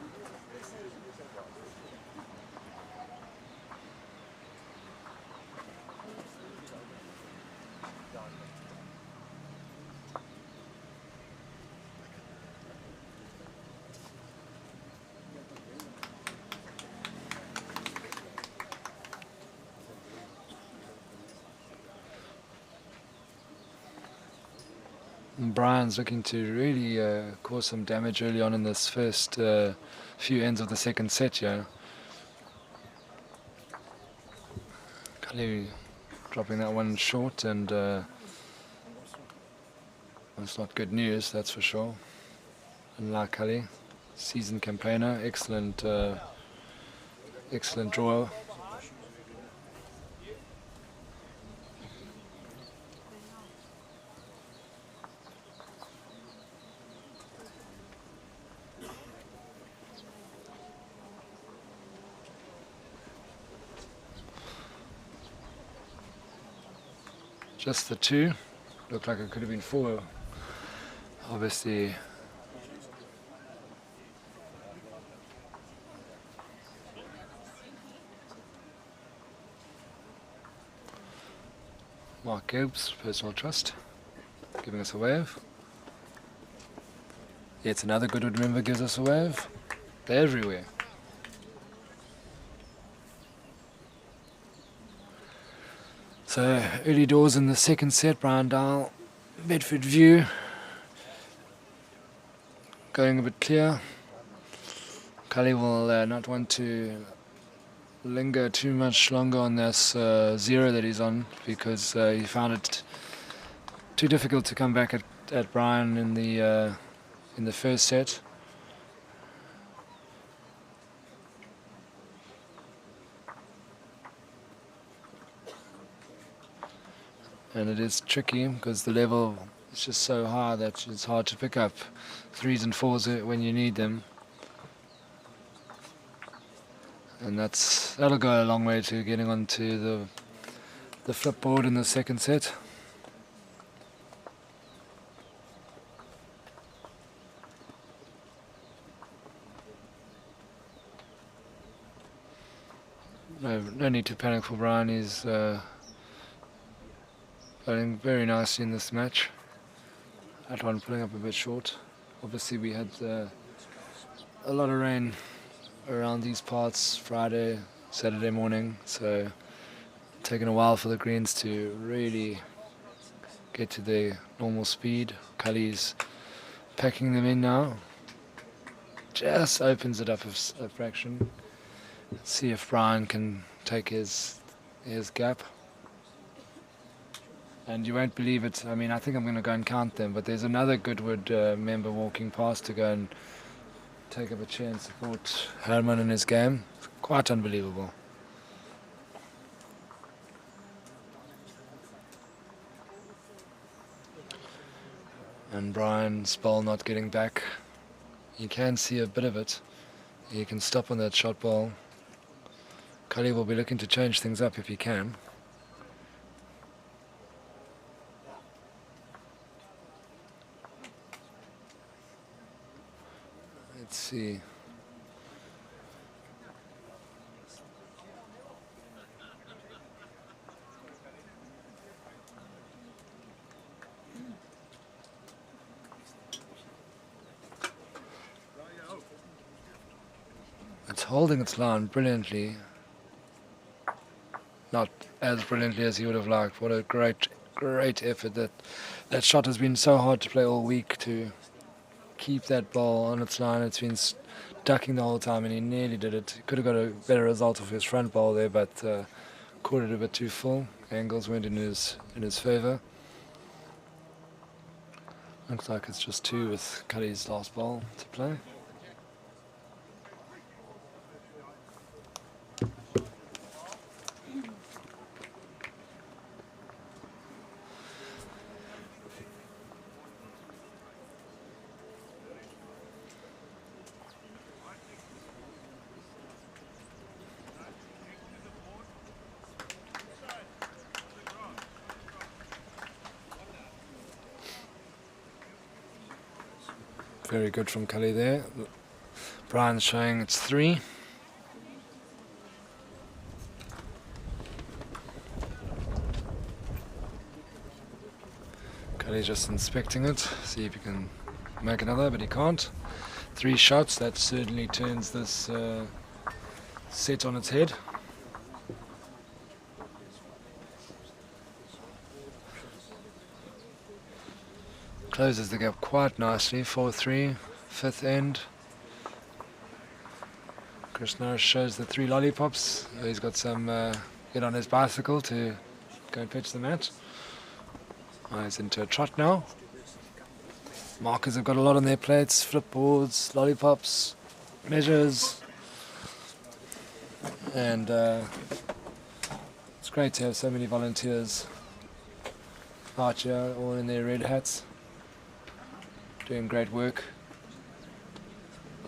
And Brian's looking to really cause some damage early on in this first few ends of the second set here. Callie dropping that one short, and that's not good news, that's for sure. And like Callie, seasoned campaigner, excellent drawer. Just the two. Looked like it could have been four. Obviously, Mark Gibbs, personal trust, giving us a wave. Yet another Goodwood member gives us a wave. They're everywhere. So early doors in the second set, Brian Dial, Bedford View, going a bit clear. Callie will not want to linger too much longer on this zero that he's on, because he found it too difficult to come back at Brian in the first set. And it is tricky because the level is just so high that it's hard to pick up threes and fours when you need them. And that'll go a long way to getting onto the flip board in the second set. No need to panic for Brian. He's playing very nicely in this match. That one pulling up a bit short. Obviously we had a lot of rain around these parts Friday, Saturday morning, so taking a while for the greens to really get to their normal speed. Callie's packing them in now. Just opens it up a fraction. Let's see if Brian can take his gap. And you won't believe it. I mean, I think I'm going to go and count them, but there's another Goodwood member walking past to go and take up a chair and support Herman in his game. Quite unbelievable. And Brian's ball not getting back. You can see a bit of it. He can stop on that shot ball. Callie will be looking to change things up if he can. Let's see. It's holding its line brilliantly. Not as brilliantly as he would have liked. What a great effort. That shot has been so hard to play all week, to keep that ball on its line. It's been ducking the whole time, and he nearly did it. He could have got a better result of his front ball there, but caught it a bit too full. Angles went in his favour. Looks like it's just two with Callie's last ball to play. Very good from Callie there. Brian's showing it's 3. Callie's just inspecting it, see if he can make another, but he can't. 3 shots, that certainly turns this set on its head. Closes the gap quite nicely, 4-3, 5th end. Chris Norris shows the 3 lollipops. He's got some get on his bicycle to go and fetch the match. He's into a trot now. Markers have got a lot on their plates, flipboards, lollipops, measures. And it's great to have so many volunteers out here, all in their red hats, doing great work,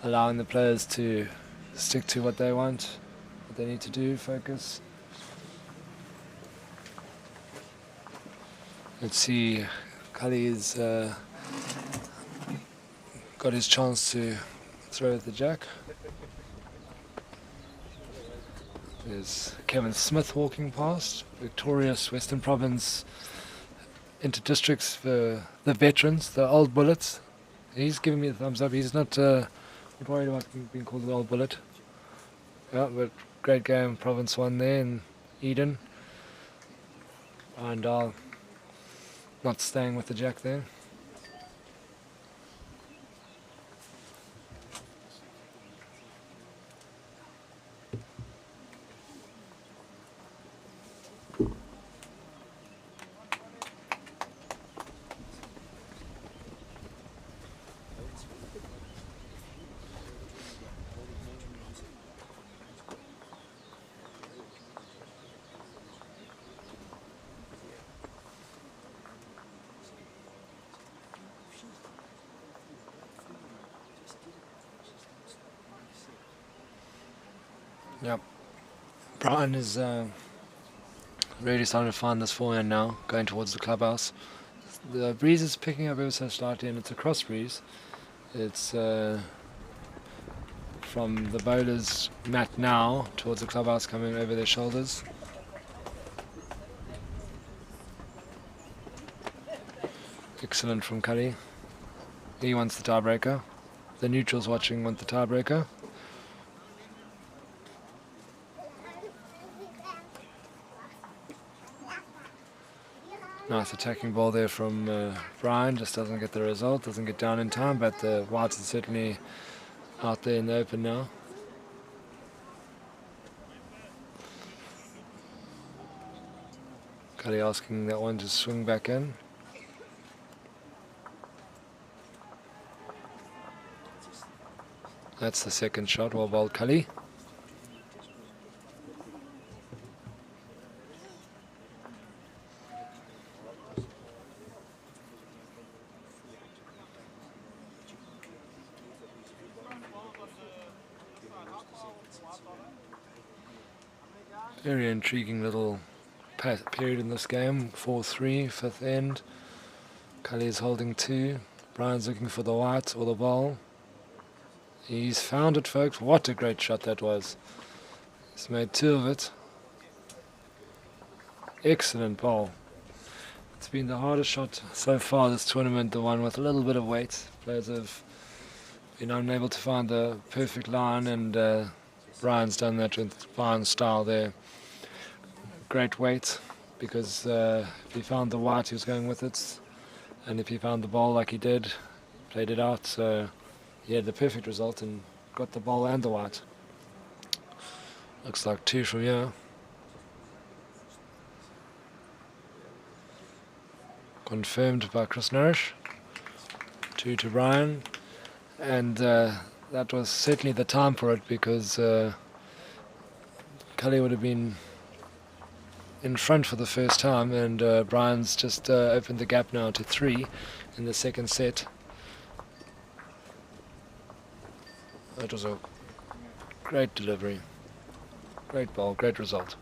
allowing the players to stick to what they want, what they need to do, focus. Let's see, Callie's got his chance to throw at the jack. There's Kevin Smith walking past, victorious Western Province inter-districts for the veterans, the old bullets. He's giving me the thumbs up. He's not worried about being called the old bullet. Yeah, but great game, Province 1 there in Eden. And not staying with the jack there. Yep. Brian is really starting to find this forehand now, going towards the clubhouse. The breeze is picking up ever so slightly, and it's a cross breeze. It's from the bowler's mat now towards the clubhouse, coming over their shoulders. Excellent from Callie. He wants the tiebreaker. The neutrals watching want the tiebreaker. Nice attacking ball there from Brian, just doesn't get the result, doesn't get down in time, but the whites are certainly out there in the open now. Callie asking that one to swing back in. That's the second shot, well bowled Callie. Very intriguing little period in this game. 4-3, 5th end. Callie is holding 2. Brian's looking for the white or the ball. He's found it, folks. What a great shot that was. He's made 2 of it. Excellent ball. It's been the hardest shot so far this tournament, the one with a little bit of weight. Players have been unable to find the perfect line, and Brian's done that with Brian's style there. Great weight, because if he found the white, he was going with it, and if he found the ball like he did, played it out. So he had the perfect result and got the ball and the white. Looks like 2 from here. Confirmed by Chris Nourish. 2 to Brian, and that was certainly the time for it, because Callie would have been in front for the first time, and Brian's just opened the gap now to 3 in the second set. That was a great delivery, great ball, great result.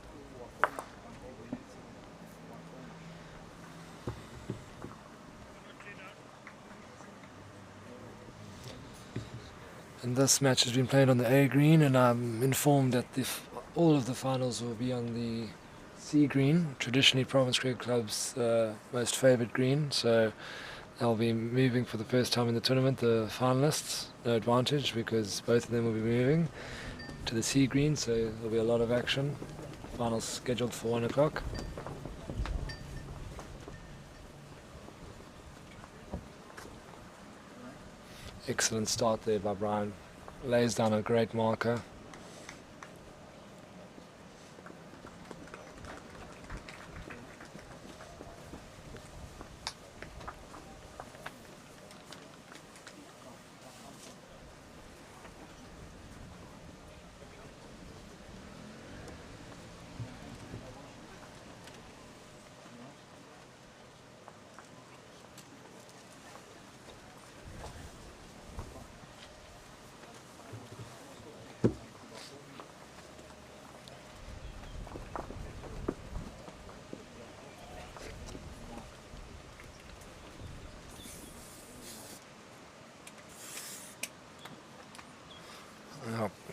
And this match has been played on the A green, and I'm informed that all of the finals will be on the C green, traditionally Province Cricket Club's most favoured green. So they'll be moving for the first time in the tournament, the finalists. No advantage because both of them will be moving to the C green, so there'll be a lot of action. Finals scheduled for 1 o'clock. Excellent start there by Brian. Lays down a great marker.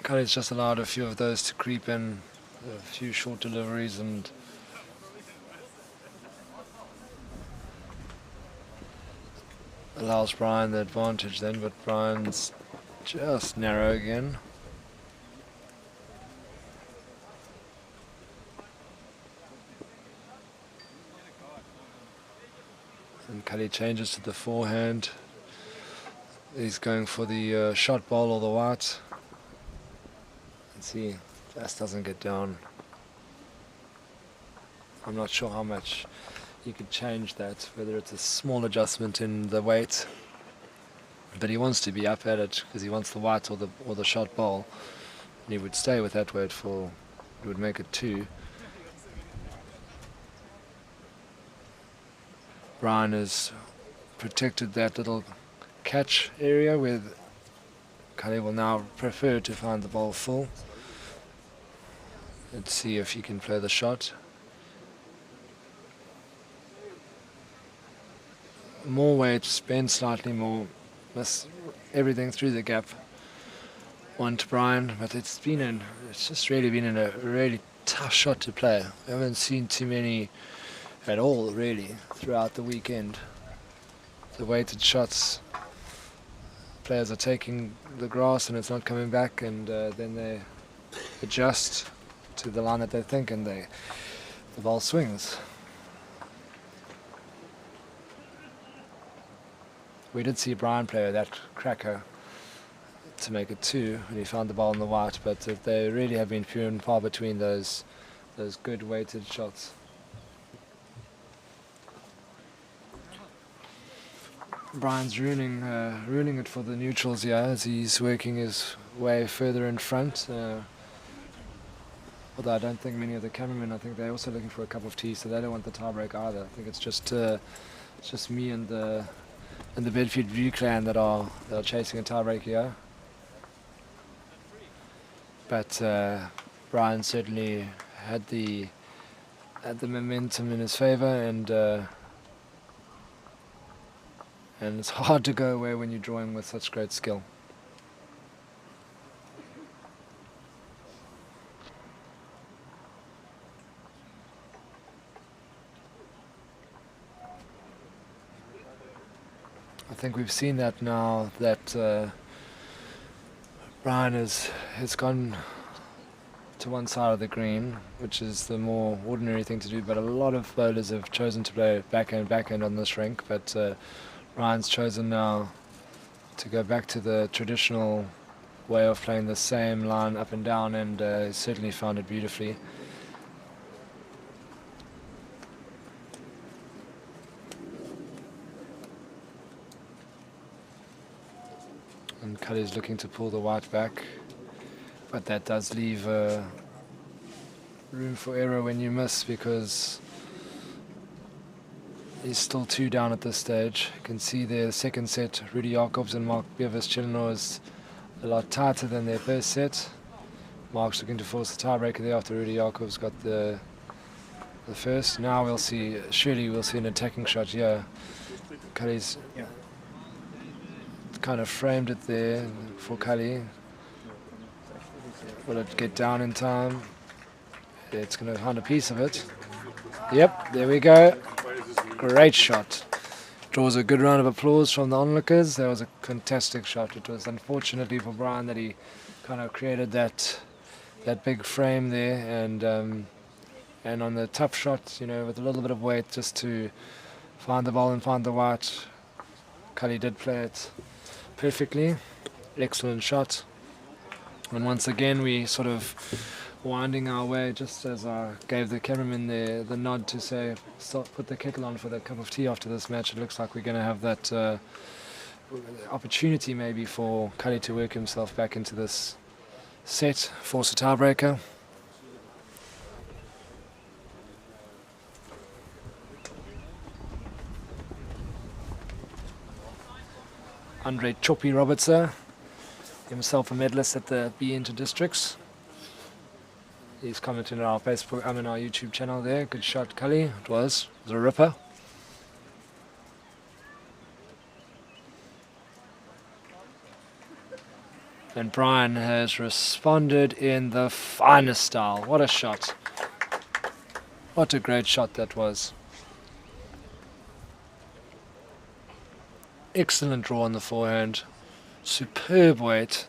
Callie's just allowed a few of those to creep in, a few short deliveries, and allows Brian the advantage then, but Brian's just narrow again. And Callie changes to the forehand. He's going for the shot ball or the white. Let's see, just doesn't get down. I'm not sure how much you could change that, whether it's a small adjustment in the weight, but he wants to be up at it because he wants the white or the shot ball, and he would stay with that weight for, it would make it 2. Brian has protected that little catch area where Callie will now prefer to find the ball full. Let's see if he can play the shot. More weight, bend slightly more, miss everything through the gap. One to Brian, but it's just really been a really tough shot to play. We haven't seen too many at all really throughout the weekend. The weighted shots, players are taking the grass and it's not coming back, and then they adjust to the line that they think, and the ball swings. We did see Brian play that cracker to make it 2 when he found the ball in the white, but they really have been few and far between those good weighted shots. Brian's ruining it for the neutrals here as he's working his way further in front. Although I don't think many of the cameramen, I think they're also looking for a cup of tea, so they don't want the tiebreak either. I think it's just me and the Bedford View clan that are chasing a tiebreak here. But Brian certainly had the momentum in his favour, and it's hard to go away when you're drawing with such great skill. I think we've seen that now, that Brian has gone to one side of the green, which is the more ordinary thing to do, but a lot of bowlers have chosen to play backhand on this rink, but Brian's chosen now to go back to the traditional way of playing the same line up and down, and certainly found it beautifully. And Callie's looking to pull the white back, but that does leave room for error when you miss, because he's still 2 down at this stage. You can see there the second set, Rudy Jacobs and Mark Bevis-Chillenor is a lot tighter than their first set. Mark's looking to force the tiebreaker there after Rudy Jacobs got the first. Now surely we'll see an attacking shot here. Callie's kind of framed it there for Callie. Will it get down in time? It's going to find a piece of it. Yep, there we go. Great shot. Draws a good round of applause from the onlookers. That was a fantastic shot. It was unfortunately for Brian that he kind of created that big frame there, and on the tough shot, with a little bit of weight just to find the ball and find the white, Callie did play it perfectly. Excellent shot. And once again we sort of winding our way, just as I gave the cameraman the nod to say stop, put the kettle on for the cup of tea after this match. It looks like we're going to have that opportunity maybe for Callie to work himself back into this set, force a tiebreaker. Andre Choppy Robertson, himself a medalist at the B Inter-Districts. He's commenting on our Facebook, our YouTube channel there. Good shot, Callie. It was a ripper. And Brian has responded in the finest style. What a shot. What a great shot that was. Excellent draw on the forehand. Superb weight.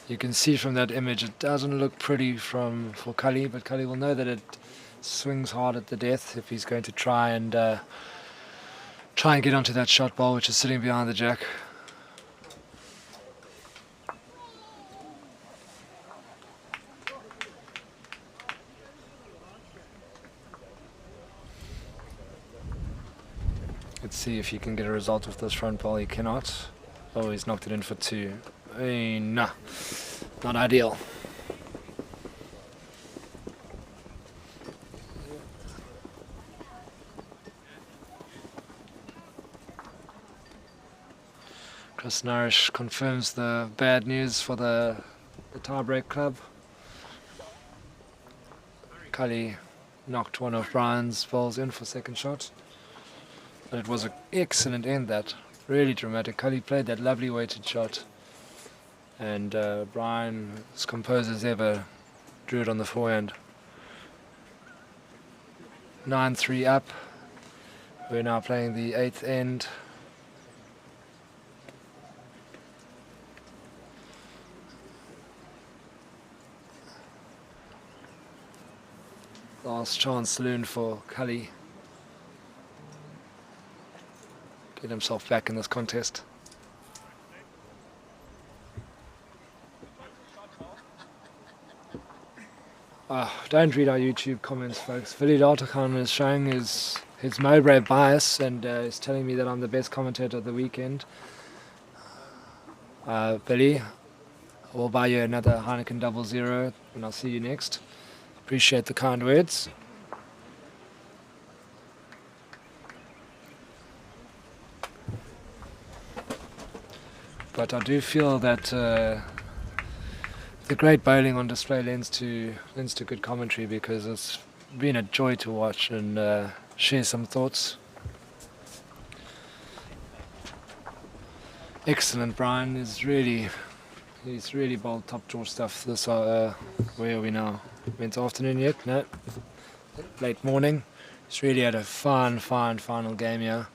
You can see from that image it doesn't look pretty for Callie, but Callie will know that it swings hard at the death if he's going to try and get onto that shot ball which is sitting behind the jack. Let's see if he can get a result with this front ball. He cannot. Oh, he's knocked it in for two. Nah, not ideal. Chris Nourish confirms the bad news for the tiebreak club. Callie knocked one of Brian's balls in for second shot. But it was an excellent end, that. Really dramatic. Callie played that lovely weighted shot. And Brian, as composed as ever, drew it on the forehand. 9-3 up. We're now playing the 8th end. Last chance saloon for Callie. Get himself back in this contest. Don't read our YouTube comments, folks. Billy Lartakhan is showing his Mowbray bias and is telling me that I'm the best commentator of the weekend. Billy, I will buy you another Heineken 00 and I'll see you next. Appreciate the kind words. But I do feel that the great bowling on display lends to good commentary, because it's been a joy to watch and share some thoughts. Excellent, Brian. He's really bowled top draw stuff. This where are we now? Went afternoon yet? No. Late morning. He's really had a fine final game here.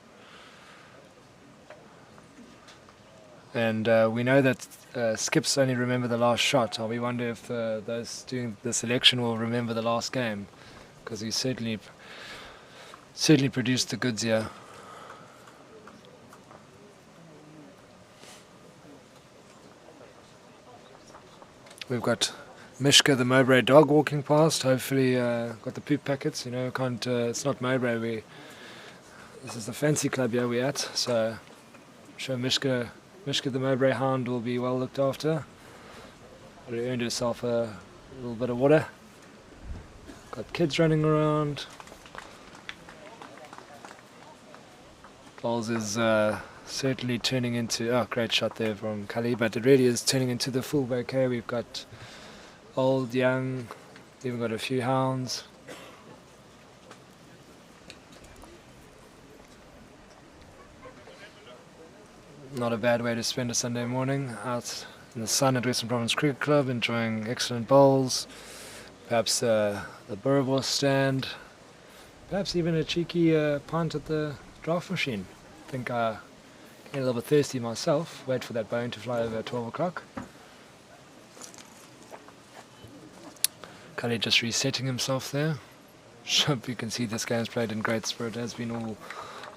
And we know that skips only remember the last shot. We wonder if those doing the selection will remember the last game, because he certainly produced the goods here. We've got Mishka, the Mowbray dog, walking past. Hopefully, got the poop packets. Can't. It's not Mowbray. This is the fancy club here we're at. So, I'm sure Mishka the Mowbray hound will be well looked after. Already earned herself a little bit of water. Got kids running around. Bowls is certainly turning into, great shot there from Callie, but it really is turning into the full bouquet. We've got old, young, even got a few hounds. Not a bad way to spend a Sunday morning out in the sun at Western Province Cricket Club, enjoying excellent bowls, perhaps the Merwe stand, perhaps even a cheeky pint at the draft machine. I think I get a little bit thirsty myself. Wait for that bone to fly over at 12 o'clock. Callie just resetting himself there. Hope you can see this game's played in great spirit. It has been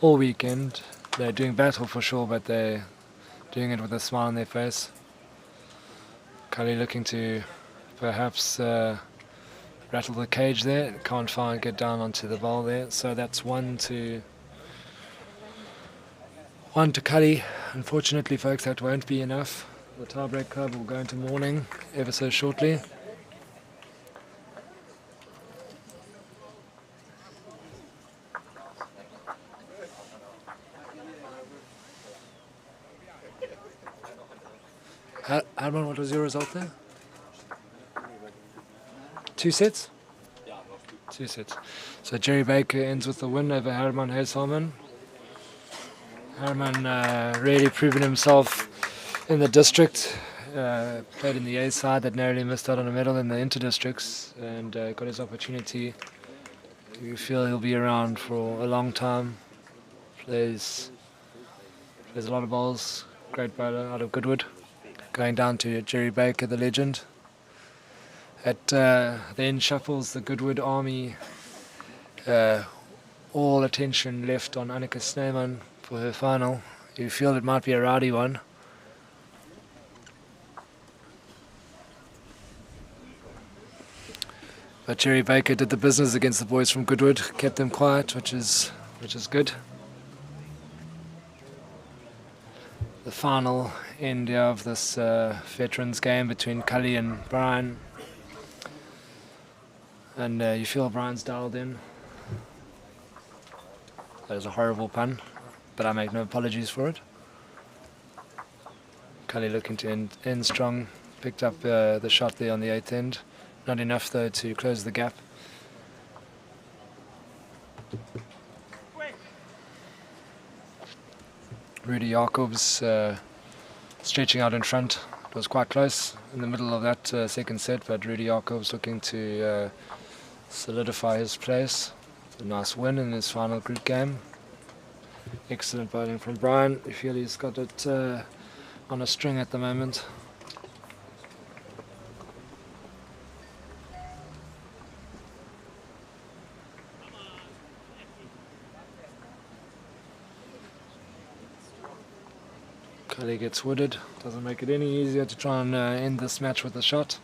all weekend. They're doing battle for sure, but they're doing it with a smile on their face. Callie looking to perhaps rattle the cage there. Can't get down onto the bowl there. So that's one to Callie. Unfortunately, folks, that won't be enough. The tiebreak club will go into mourning ever so shortly. Herman, what was your result there? 2 sets? 2 sets. So Jerry Baker ends with the win over Herman Heesalman. Herman really proven himself in the district. Played in the A side that narrowly missed out on a medal in the inter-districts, and got his opportunity. We feel he'll be around for a long time. Plays a lot of bowls. Great bowler out of Goodwood. Going down to Jerry Baker, the legend. Then shuffles the Goodwood army. All attention left on Annika Sneeman for her final. You feel it might be a rowdy one. But Jerry Baker did the business against the boys from Goodwood, kept them quiet, which is good. The final end of this veterans game between Callie and Brian, and you feel Brian's dialed in. That is a horrible pun, but I make no apologies for it. Callie looking to end strong, picked up the shot there on the 8th end, not enough though to close the gap. Rudy Jacobs stretching out in front. It was quite close in the middle of that second set, but Rudy Jacobs looking to solidify his place. A nice win in his final group game. Excellent bowling from Brian. I feel he's got it on a string at the moment. Callie gets wooded. Doesn't make it any easier to try and end this match with a shot.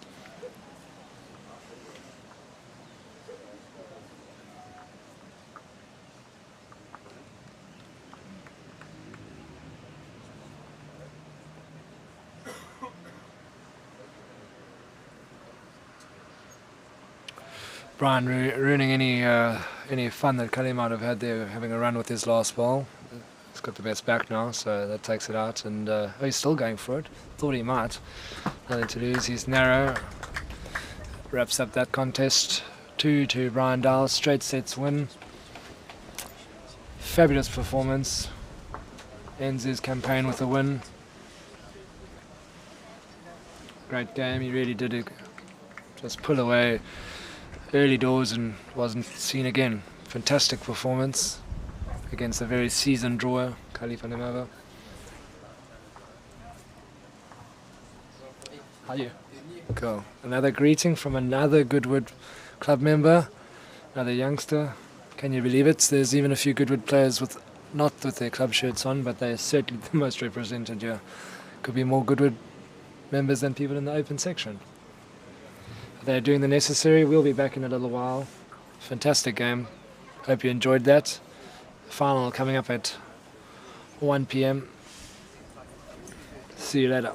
Brian ruining any fun that Callie might have had there, having a run with his last ball. He's got the best back now, so that takes it out, and he's still going for it. Thought he might. Nothing to lose. He's narrow. Wraps up that contest. 2 to Brian Dowell. Straight sets win. Fabulous performance. Ends his campaign with a win. Great game. He really did just pull away early doors and wasn't seen again. Fantastic performance against a very seasoned drawer, Callie van der Merwe. How are you? Cool. Another greeting from another Goodwood club member, another youngster. Can you believe it? There's even a few Goodwood players not with their club shirts on, but they're certainly the most represented here. Could be more Goodwood members than people in the open section. They're doing the necessary. We'll be back in a little while. Fantastic game. Hope you enjoyed that. Final coming up at 1 p.m. See you later.